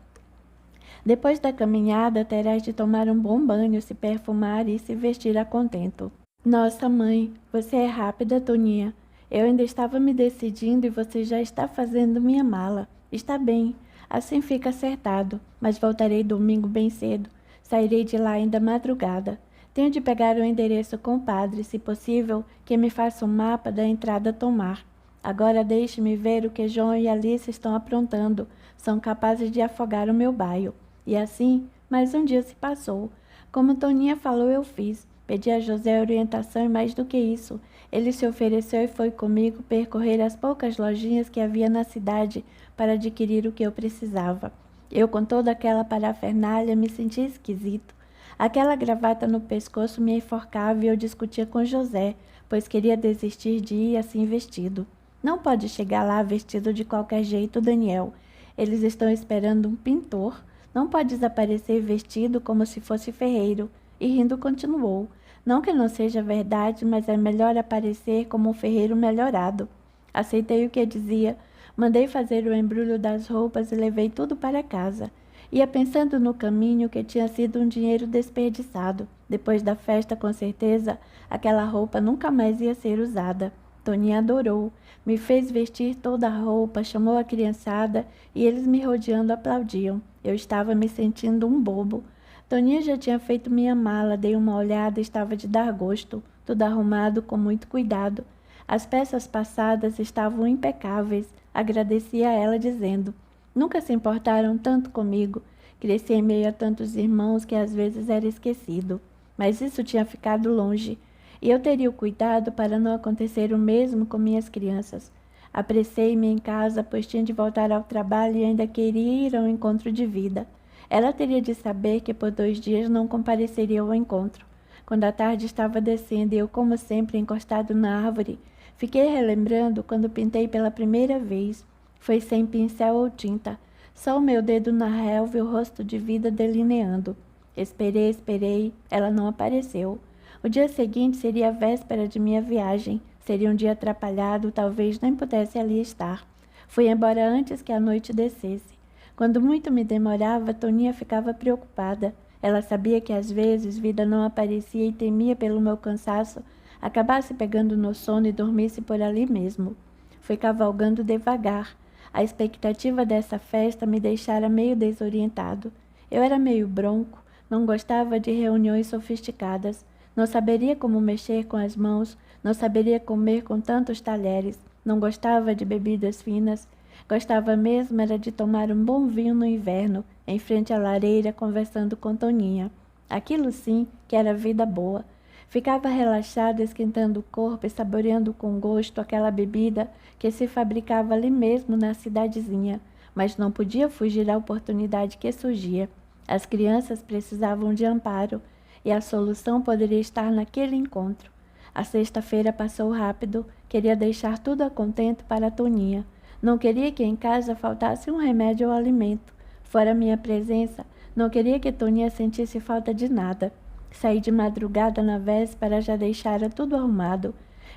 Depois da caminhada, terás de tomar um bom banho, se perfumar e se vestir a contento. Nossa, mãe, você é rápida, Toninha. Eu ainda estava me decidindo e você já está fazendo minha mala. Está bem, assim fica acertado, mas voltarei domingo bem cedo. Sairei de lá ainda madrugada. Tenho de pegar o endereço com o padre, se possível, que me faça um mapa da entrada a tomar. Agora deixe-me ver o que João e Alice estão aprontando. São capazes de afogar o meu baio. E assim, mais um dia se passou. Como Toninha falou, eu fiz. Pedi a José orientação e mais do que isso, ele se ofereceu e foi comigo percorrer as poucas lojinhas que havia na cidade para adquirir o que eu precisava. Eu, com toda aquela parafernália, me sentia esquisito. Aquela gravata no pescoço me enforcava e eu discutia com José, pois queria desistir de ir assim vestido. Não pode chegar lá vestido de qualquer jeito, Daniel. Eles estão esperando um pintor. Não podes aparecer vestido como se fosse ferreiro. E rindo continuou. Não que não seja verdade, mas é melhor aparecer como um ferreiro melhorado. Aceitei o que dizia. Mandei fazer o embrulho das roupas e levei tudo para casa. Ia pensando no caminho que tinha sido um dinheiro desperdiçado. Depois da festa, com certeza, aquela roupa nunca mais ia ser usada. Toninha adorou, me fez vestir toda a roupa, chamou a criançada e eles me rodeando aplaudiam. Eu estava me sentindo um bobo. Toninha já tinha feito minha mala, dei uma olhada e estava de dar gosto, tudo arrumado com muito cuidado. As peças passadas estavam impecáveis. Agradeci a ela dizendo: nunca se importaram tanto comigo. Cresci em meio a tantos irmãos que às vezes era esquecido. Mas isso tinha ficado longe, e eu teria o cuidado para não acontecer o mesmo com minhas crianças. Apressei-me em casa, pois tinha de voltar ao trabalho e ainda queria ir ao encontro de Vida. Ela teria de saber que por 2 dias não compareceria ao encontro. Quando a tarde estava descendo e eu, como sempre, encostado na árvore, fiquei relembrando quando pintei pela primeira vez. Foi sem pincel ou tinta, só o meu dedo na relva e o rosto de Vida delineando. Esperei, ela não apareceu. O dia seguinte seria a véspera de minha viagem. Seria um dia atrapalhado, talvez nem pudesse ali estar. Fui embora antes que a noite descesse. Quando muito me demorava, Toninha ficava preocupada. Ela sabia que às vezes Vida não aparecia e temia pelo meu cansaço acabasse pegando no sono e dormisse por ali mesmo. Fui cavalgando devagar. A expectativa dessa festa me deixara meio desorientado. Eu era meio bronco, não gostava de reuniões sofisticadas, não saberia como mexer com as mãos, não saberia comer com tantos talheres, não gostava de bebidas finas. Gostava mesmo era de tomar um bom vinho no inverno, em frente à lareira, conversando com Toninha. Aquilo sim que era vida boa. Ficava relaxada, esquentando o corpo e saboreando com gosto aquela bebida que se fabricava ali mesmo na cidadezinha, mas não podia fugir à oportunidade que surgia. As crianças precisavam de amparo, e a solução poderia estar naquele encontro. A sexta-feira passou rápido, queria deixar tudo a contento para Toninha. Não queria que em casa faltasse um remédio ou alimento. Fora minha presença, não queria que Toninha sentisse falta de nada. Saí de madrugada na véspera, já deixara tudo arrumado.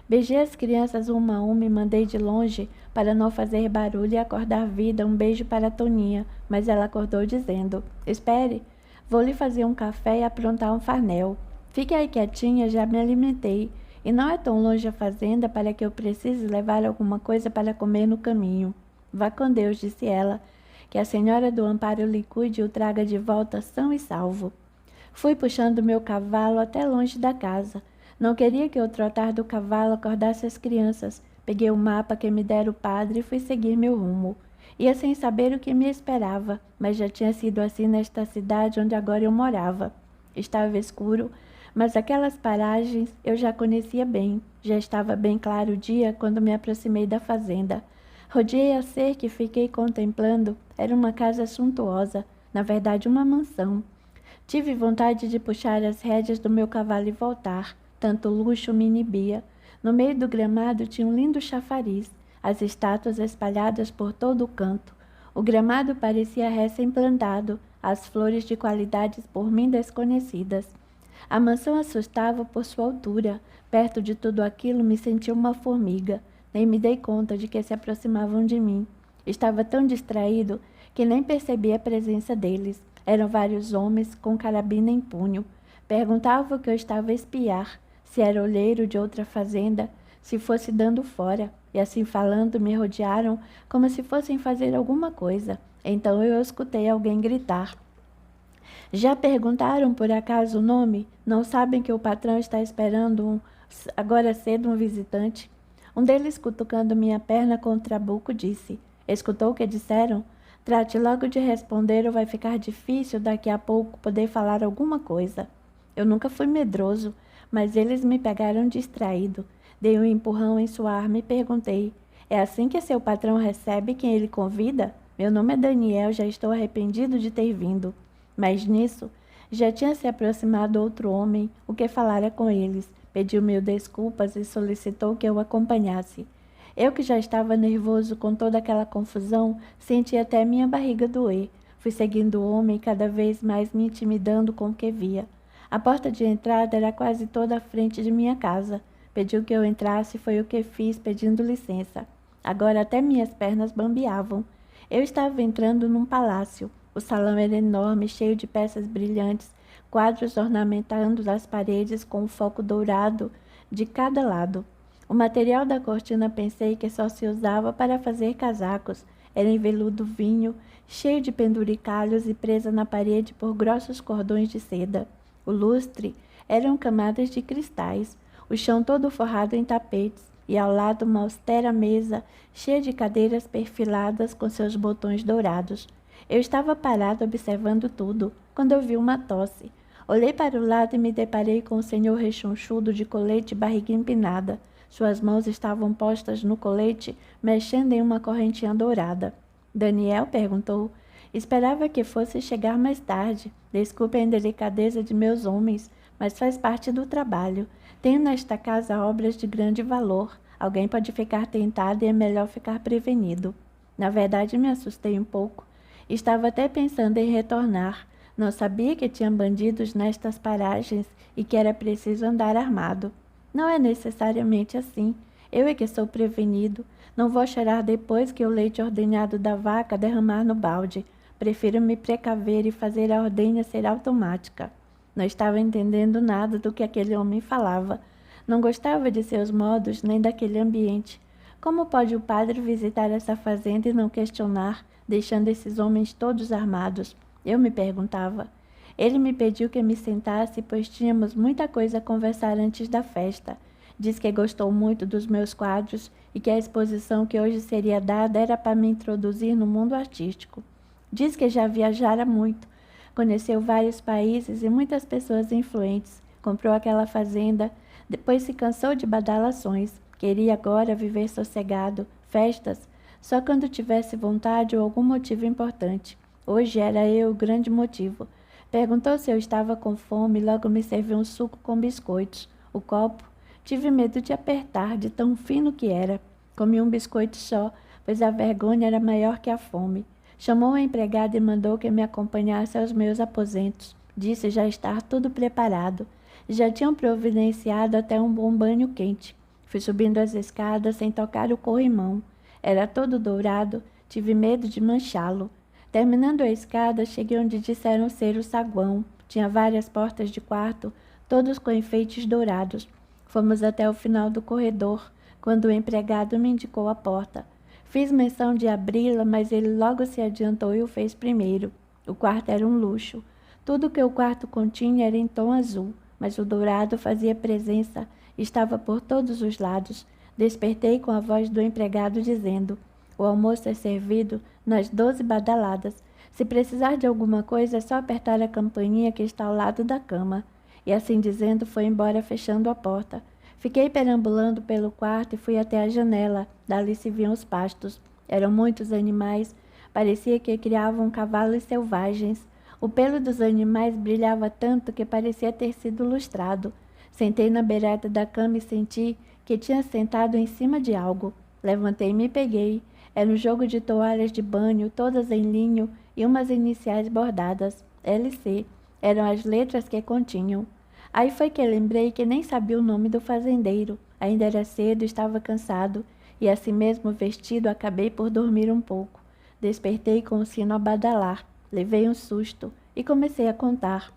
Beijei as crianças uma a uma e mandei de longe, para não fazer barulho e acordar Vida, um beijo para Toninha, mas ela acordou dizendo: espere, vou lhe fazer um café e aprontar um farnel. Fique aí quietinha, já me alimentei. E não é tão longe a fazenda para que eu precise levar alguma coisa para comer no caminho. Vá com Deus, disse ela, que a senhora do Amparo lhe cuide e o traga de volta são e salvo. Fui puxando meu cavalo até longe da casa. Não queria que o trotar do cavalo acordasse as crianças. Peguei o mapa que me dera o padre e fui seguir meu rumo. Ia sem saber o que me esperava, mas já tinha sido assim nesta cidade onde agora eu morava. Estava escuro, mas aquelas paragens eu já conhecia bem. Já estava bem claro o dia quando me aproximei da fazenda. Rodeei a cerca e fiquei contemplando. Era uma casa suntuosa, na verdade uma mansão. Tive vontade de puxar as rédeas do meu cavalo e voltar. Tanto luxo me inibia. No meio do gramado tinha um lindo chafariz, as estátuas espalhadas por todo o canto. O gramado parecia recém-plantado, as flores de qualidades por mim desconhecidas. A mansão assustava por sua altura. Perto de tudo aquilo me senti uma formiga. Nem me dei conta de que se aproximavam de mim. Estava tão distraído que nem percebi a presença deles. Eram vários homens com carabina em punho. Perguntavam o que eu estava a espiar, se era olheiro de outra fazenda, se fosse dando fora. E assim falando me rodearam como se fossem fazer alguma coisa. Então eu escutei alguém gritar: já perguntaram por acaso o nome? Não sabem que o patrão está esperando agora cedo um visitante? Um deles, cutucando minha perna com o trabuco, disse: escutou o que disseram? Trate logo de responder ou vai ficar difícil daqui a pouco poder falar alguma coisa. Eu nunca fui medroso, mas eles me pegaram distraído. Dei um empurrão em sua arma e perguntei: é assim que seu patrão recebe quem ele convida? Meu nome é Daniel, já estou arrependido de ter vindo. Mas nisso, já tinha se aproximado outro homem, o que falara com eles. Pediu mil desculpas e solicitou que eu o acompanhasse. Eu, que já estava nervoso com toda aquela confusão, senti até minha barriga doer. Fui seguindo o homem, cada vez mais me intimidando com o que via. A porta de entrada era quase toda à frente de minha casa. Pediu que eu entrasse e foi o que fiz, pedindo licença. Agora até minhas pernas bambeavam. Eu estava entrando num palácio. O salão era enorme, cheio de peças brilhantes, quadros ornamentando as paredes com um foco dourado de cada lado. O material da cortina pensei que só se usava para fazer casacos. Era em veludo vinho, cheio de penduricalhos e presa na parede por grossos cordões de seda. O lustre eram camadas de cristais, o chão todo forrado em tapetes, e ao lado uma austera mesa, cheia de cadeiras perfiladas com seus botões dourados. Eu estava parado observando tudo, quando ouvi uma tosse. Olhei para o lado e me deparei com o senhor rechonchudo de colete e barriga empinada. Suas mãos estavam postas no colete, mexendo em uma correntinha dourada. Daniel perguntou. Esperava que fosse chegar mais tarde. Desculpe a indelicadeza de meus homens, mas faz parte do trabalho. Tenho nesta casa obras de grande valor. Alguém pode ficar tentado e é melhor ficar prevenido. Na verdade, me assustei um pouco. Estava até pensando em retornar. Não sabia que tinha bandidos nestas paragens e que era preciso andar armado. Não é necessariamente assim. Eu é que sou prevenido. Não vou cheirar depois que o leite ordenhado da vaca derramar no balde. Prefiro me precaver e fazer a ordenha ser automática. Não estava entendendo nada do que aquele homem falava. Não gostava de seus modos nem daquele ambiente. Como pode o padre visitar essa fazenda e não questionar, deixando esses homens todos armados? Eu me perguntava. Ele me pediu que me sentasse, pois tínhamos muita coisa a conversar antes da festa. Diz que gostou muito dos meus quadros e que a exposição que hoje seria dada era para me introduzir no mundo artístico. Diz que já viajara muito, conheceu vários países e muitas pessoas influentes, comprou aquela fazenda, depois se cansou de badalações, queria agora viver sossegado, festas, só quando tivesse vontade ou algum motivo importante. Hoje era eu o grande motivo. Perguntou se eu estava com fome e logo me serviu um suco com biscoitos. O copo, tive medo de apertar, de tão fino que era. Comi um biscoito só, pois a vergonha era maior que a fome. Chamou a empregada e mandou que me acompanhasse aos meus aposentos. Disse já estar tudo preparado. Já tinham providenciado até um bom banho quente. Fui subindo as escadas sem tocar o corrimão. Era todo dourado, tive medo de manchá-lo. Terminando a escada, cheguei onde disseram ser o saguão. Tinha várias portas de quarto, todos com enfeites dourados. Fomos até o final do corredor, quando o empregado me indicou a porta. Fiz menção de abri-la, mas ele logo se adiantou e o fez primeiro. O quarto era um luxo. Tudo que o quarto continha era em tom azul, mas o dourado fazia presença, estava por todos os lados. Despertei com a voz do empregado dizendo: o almoço é servido nas 12 badaladas. Se precisar de alguma coisa, é só apertar a campainha que está ao lado da cama. E assim dizendo, foi embora fechando a porta. Fiquei perambulando pelo quarto e fui até a janela. Dali se viam os pastos. Eram muitos animais. Parecia que criavam cavalos selvagens. O pelo dos animais brilhava tanto que parecia ter sido lustrado. Sentei na beirada da cama e senti que tinha sentado em cima de algo. Levantei-me e peguei. Era um jogo de toalhas de banho, todas em linho, e umas iniciais bordadas. LC. Eram as letras que continham. Aí foi que lembrei que nem sabia o nome do fazendeiro. Ainda era cedo, estava cansado, e assim mesmo vestido acabei por dormir um pouco. Despertei com o sino a badalar. Levei um susto e comecei a contar.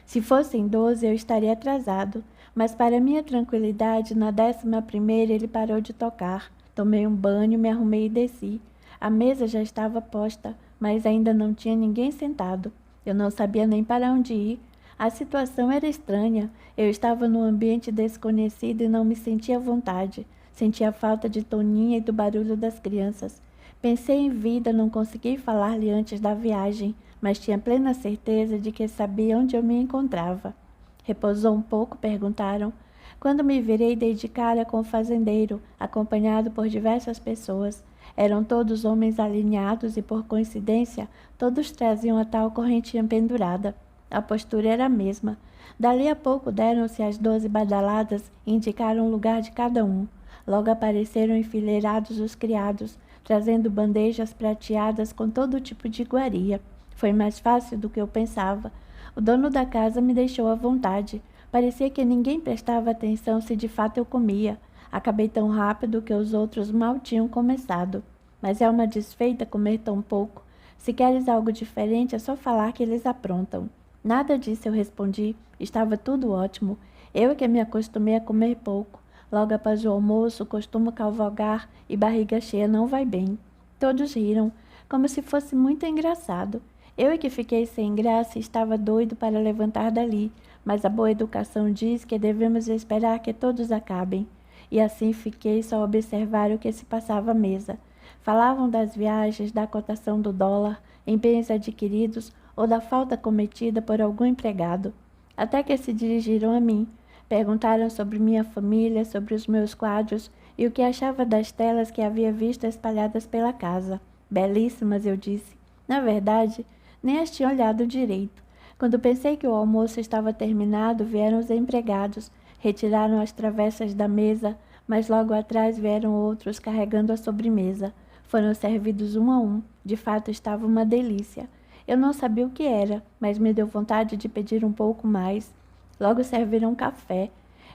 Se fossem 12, eu estaria atrasado, mas para minha tranquilidade, na 11ª ele parou de tocar. Tomei um banho, me arrumei e desci. A mesa já estava posta, mas ainda não tinha ninguém sentado. Eu não sabia nem para onde ir. A situação era estranha. Eu estava num ambiente desconhecido e não me sentia à vontade. Sentia a falta de Toninha e do barulho das crianças. Pensei em Vida, não consegui falar-lhe antes da viagem, mas tinha plena certeza de que sabia onde eu me encontrava. Repousou um pouco? Perguntaram. Quando me virei, dei de cara com o fazendeiro, acompanhado por diversas pessoas. Eram todos homens alinhados e, por coincidência, todos traziam a tal correntinha pendurada. A postura era a mesma. Dali a pouco deram-se as 12 badaladas e indicaram o lugar de cada um. Logo apareceram enfileirados os criados, trazendo bandejas prateadas com todo tipo de iguaria. Foi mais fácil do que eu pensava. O dono da casa me deixou à vontade. Parecia que ninguém prestava atenção se de fato eu comia. Acabei tão rápido que os outros mal tinham começado. Mas é uma desfeita comer tão pouco. Se queres algo diferente, é só falar que eles aprontam. Nada disso, eu respondi. Estava tudo ótimo. Eu é que me acostumei a comer pouco. Logo após o almoço, costumo cavalgar e barriga cheia não vai bem. Todos riram, como se fosse muito engraçado. Eu é que fiquei sem graça e estava doido para levantar dali, mas a boa educação diz que devemos esperar que todos acabem. E assim fiquei só a observar o que se passava à mesa. Falavam das viagens, da cotação do dólar, em bens adquiridos ou da falta cometida por algum empregado. Até que se dirigiram a mim. Perguntaram sobre minha família, sobre os meus quadros e o que achava das telas que havia visto espalhadas pela casa. Belíssimas, eu disse. Na verdade, nem as tinha olhado direito. Quando pensei que o almoço estava terminado, vieram os empregados, retiraram as travessas da mesa, mas logo atrás vieram outros carregando a sobremesa. Foram servidos um a um. De fato, estava uma delícia. Eu não sabia o que era, mas me deu vontade de pedir um pouco mais. Logo serviram café,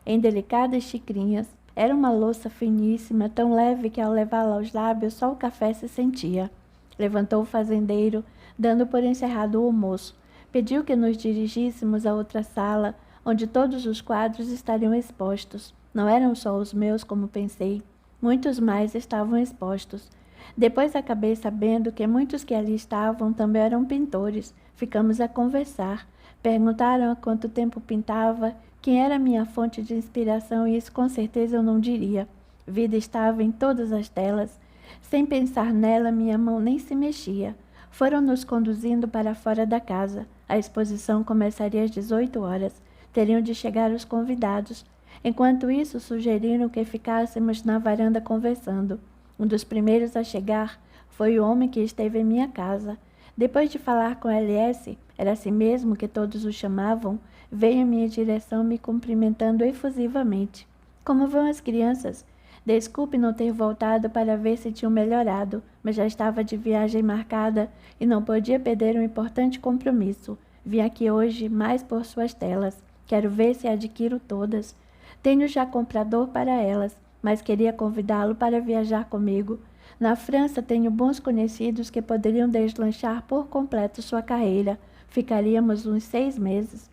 em delicadas xicrinhas. Era uma louça finíssima, tão leve que ao levá-la aos lábios só o café se sentia. Levantou o fazendeiro, dando por encerrado o almoço. Pediu que nos dirigíssemos a outra sala, onde todos os quadros estariam expostos. Não eram só os meus, como pensei. Muitos mais estavam expostos. Depois acabei sabendo que muitos que ali estavam também eram pintores. Ficamos a conversar. Perguntaram há quanto tempo pintava, quem era minha fonte de inspiração, e isso com certeza eu não diria. Vida estava em todas as telas. Sem pensar nela, minha mão nem se mexia. Foram nos conduzindo para fora da casa. A exposição começaria às 18 horas. Teriam de chegar os convidados. Enquanto isso, sugeriram que ficássemos na varanda conversando. Um dos primeiros a chegar foi o homem que esteve em minha casa. Depois de falar com L.S., era assim mesmo que todos o chamavam, veio em minha direção me cumprimentando efusivamente. Como vão as crianças? Desculpe não ter voltado para ver se tinham melhorado, mas já estava de viagem marcada e não podia perder um importante compromisso. Vim aqui hoje mais por suas telas. Quero ver se adquiro todas. Tenho já comprador para elas, mas queria convidá-lo para viajar comigo. Na França tenho bons conhecidos que poderiam deslanchar por completo sua carreira. Ficaríamos uns 6 meses.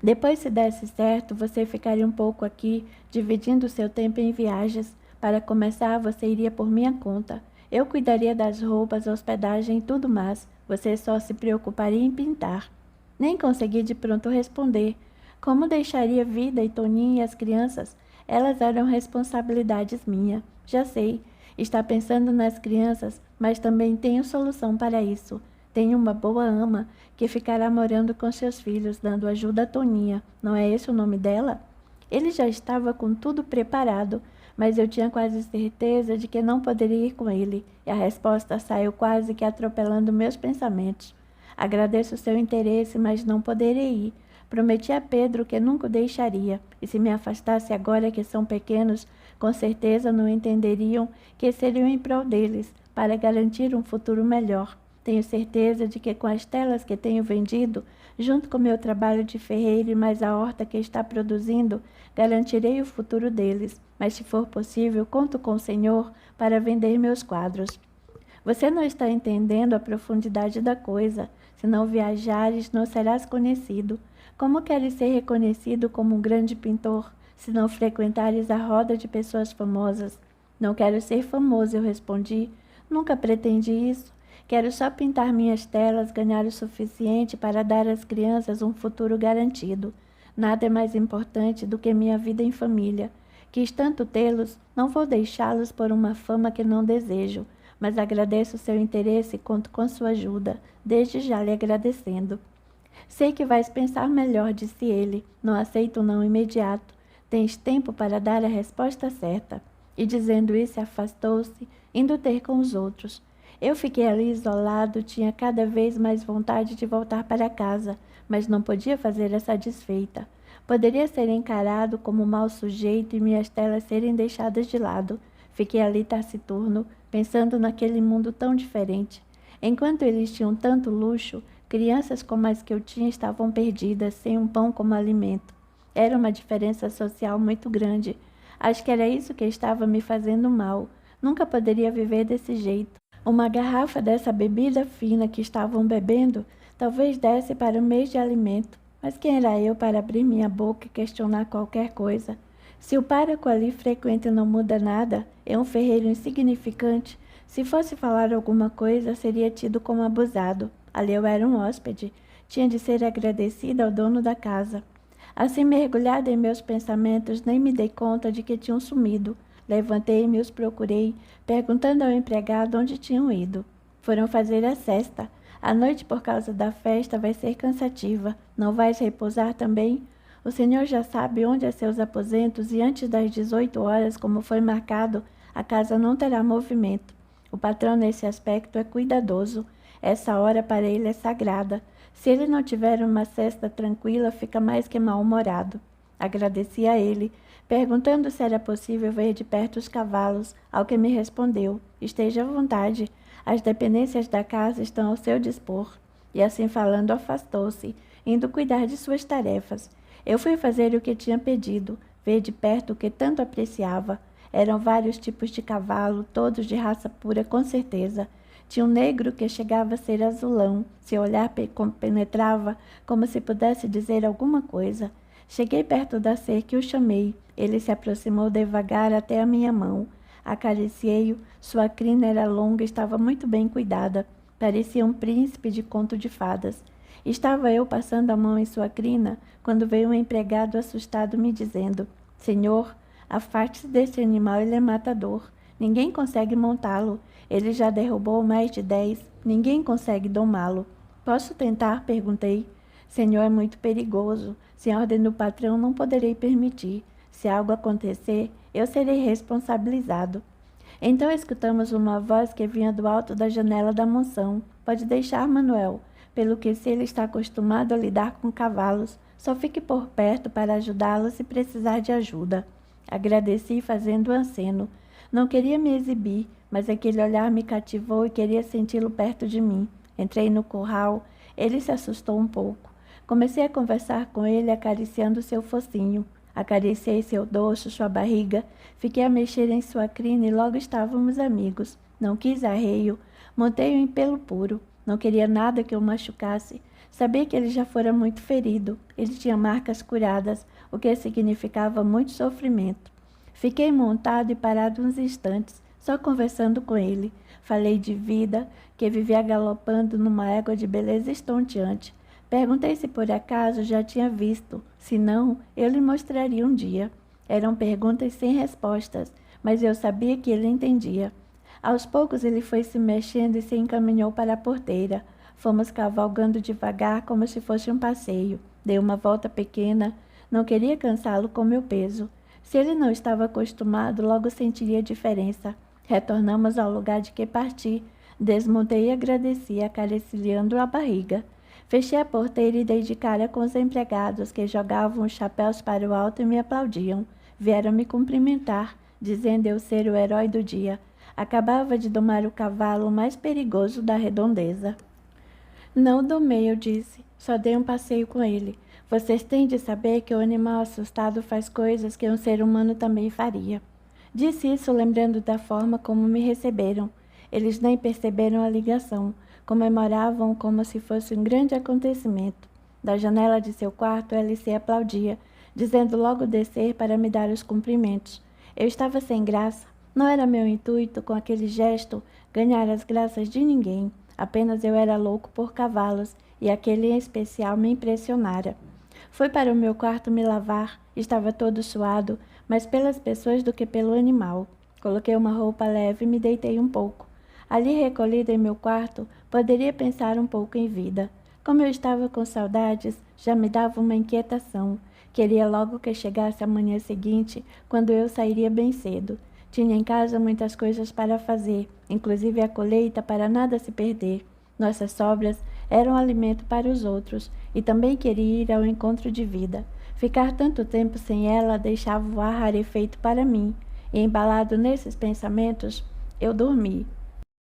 Depois, se desse certo, você ficaria um pouco aqui, dividindo seu tempo em viagens. Para começar, você iria por minha conta. Eu cuidaria das roupas, hospedagem e tudo mais. Você só se preocuparia em pintar. Nem consegui de pronto responder. Como deixaria Vida e Toninho e as crianças? Elas eram responsabilidades minha. Já sei. Está pensando nas crianças, mas também tenho solução para isso. Tenho uma boa ama que ficará morando com seus filhos, dando ajuda a Toninha. Não é esse o nome dela? Ele já estava com tudo preparado, mas eu tinha quase certeza de que não poderia ir com ele, e a resposta saiu quase que atropelando meus pensamentos. Agradeço seu interesse, mas não poderei ir. Prometi a Pedro que nunca o deixaria, e se me afastasse agora que são pequenos, com certeza não entenderiam que seriam em prol deles, para garantir um futuro melhor. Tenho certeza de que com as telas que tenho vendido, junto com meu trabalho de ferreiro e mais a horta que está produzindo, garantirei o futuro deles. Mas se for possível, conto com o Senhor para vender meus quadros. Você não está entendendo a profundidade da coisa. Se não viajares, não serás conhecido. Como queres ser reconhecido como um grande pintor, se não frequentares a roda de pessoas famosas? Não quero ser famoso, eu respondi. Nunca pretendi isso. Quero só pintar minhas telas, ganhar o suficiente para dar às crianças um futuro garantido. Nada é mais importante do que minha vida em família. Quis tanto tê-los, não vou deixá-los por uma fama que não desejo, mas agradeço seu interesse e conto com sua ajuda, desde já lhe agradecendo. Sei que vais pensar melhor, disse ele. Não aceito um não imediato. Tens tempo para dar a resposta certa. E dizendo isso, afastou-se, indo ter com os outros. Eu fiquei ali isolado, tinha cada vez mais vontade de voltar para casa, mas não podia fazer essa desfeita. Poderia ser encarado como mau sujeito e minhas telas serem deixadas de lado. Fiquei ali taciturno, pensando naquele mundo tão diferente. Enquanto eles tinham tanto luxo, crianças como as que eu tinha estavam perdidas, sem um pão como alimento. Era uma diferença social muito grande. Acho que era isso que estava me fazendo mal. Nunca poderia viver desse jeito. Uma garrafa dessa bebida fina que estavam bebendo talvez desse para um mês de alimento. Mas quem era eu para abrir minha boca e questionar qualquer coisa? Se o pároco ali frequente não muda nada, é um ferreiro insignificante. Se fosse falar alguma coisa, seria tido como abusado. Ali eu era um hóspede. Tinha de ser agradecida ao dono da casa. Assim, mergulhada em meus pensamentos, nem me dei conta de que tinham sumido. Levantei-me e os procurei, perguntando ao empregado onde tinham ido. Foram fazer a cesta. A noite, por causa da festa, vai ser cansativa. Não vais repousar também? O senhor já sabe onde é seus aposentos e antes das 18 horas, como foi marcado, a casa não terá movimento. O patrão, nesse aspecto, é cuidadoso. Essa hora para ele é sagrada. Se ele não tiver uma cesta tranquila, fica mais que mal-humorado. Agradeci a ele, perguntando se era possível ver de perto os cavalos, ao que me respondeu: esteja à vontade. As dependências da casa estão ao seu dispor. E assim falando, afastou-se, indo cuidar de suas tarefas. Eu fui fazer o que tinha pedido, ver de perto o que tanto apreciava. Eram vários tipos de cavalo, todos de raça pura, com certeza. Tinha um negro que chegava a ser azulão. Seu olhar penetrava, como se pudesse dizer alguma coisa. Cheguei perto da cerca e o chamei. Ele se aproximou devagar até a minha mão. Acariciei-o, sua crina era longa e estava muito bem cuidada. Parecia um príncipe de conto de fadas. Estava eu passando a mão em sua crina, quando veio um empregado assustado me dizendo: Senhor, afaste-se deste animal, ele é matador. Ninguém consegue montá-lo. Ele já derrubou mais de 10. Ninguém consegue domá-lo. Posso tentar? Perguntei. Senhor, é muito perigoso. Sem ordem do patrão, não poderei permitir. Se algo acontecer, eu serei responsabilizado. Então escutamos uma voz que vinha do alto da janela da mansão. Pode deixar, Manuel. Pelo que, se ele está acostumado a lidar com cavalos, só fique por perto para ajudá-lo se precisar de ajuda. Agradeci fazendo um aceno. Não queria me exibir, mas aquele olhar me cativou e queria senti-lo perto de mim. Entrei no curral. Ele se assustou um pouco. Comecei a conversar com ele, acariciando seu focinho. Acariciei seu dorso, sua barriga. Fiquei a mexer em sua crina e logo estávamos amigos. Não quis arreio. Montei-o em pelo puro. Não queria nada que o machucasse. Sabia que ele já fora muito ferido. Ele tinha marcas curadas, o que significava muito sofrimento. Fiquei montado e parado uns instantes, só conversando com ele. Falei de vida, que vivia galopando numa égua de beleza estonteante. Perguntei se por acaso já tinha visto. Se não, eu lhe mostraria um dia. Eram perguntas sem respostas, mas eu sabia que ele entendia. Aos poucos ele foi se mexendo e se encaminhou para a porteira. Fomos cavalgando devagar como se fosse um passeio. Dei uma volta pequena. Não queria cansá-lo com meu peso. Se ele não estava acostumado, logo sentiria diferença. Retornamos ao lugar de que parti. Desmontei e agradeci, acariciando a barriga. Fechei a porteira e dei de cara com os empregados, que jogavam os chapéus para o alto e me aplaudiam. Vieram me cumprimentar, dizendo eu ser o herói do dia. Acabava de domar o cavalo mais perigoso da redondeza. Não o domei, eu disse. Só dei um passeio com ele. Vocês têm de saber que o animal assustado faz coisas que um ser humano também faria. Disse isso lembrando da forma como me receberam. Eles nem perceberam a ligação. Comemoravam como se fosse um grande acontecimento. Da janela de seu quarto, Alice aplaudia, dizendo logo descer para me dar os cumprimentos. Eu estava sem graça. Não era meu intuito, com aquele gesto, ganhar as graças de ninguém. Apenas eu era louco por cavalos, e aquele em especial me impressionara. Fui para o meu quarto me lavar. Estava todo suado, mais pelas pessoas do que pelo animal. Coloquei uma roupa leve e me deitei um pouco. Ali, recolhida em meu quarto, poderia pensar um pouco em vida. Como eu estava com saudades, já me dava uma inquietação. Queria logo que chegasse a manhã seguinte, quando eu sairia bem cedo. Tinha em casa muitas coisas para fazer, inclusive a colheita para nada se perder. Nossas sobras eram alimento para os outros, e também queria ir ao encontro de vida. Ficar tanto tempo sem ela deixava o ar rarefeito para mim, e embalado nesses pensamentos, eu dormi.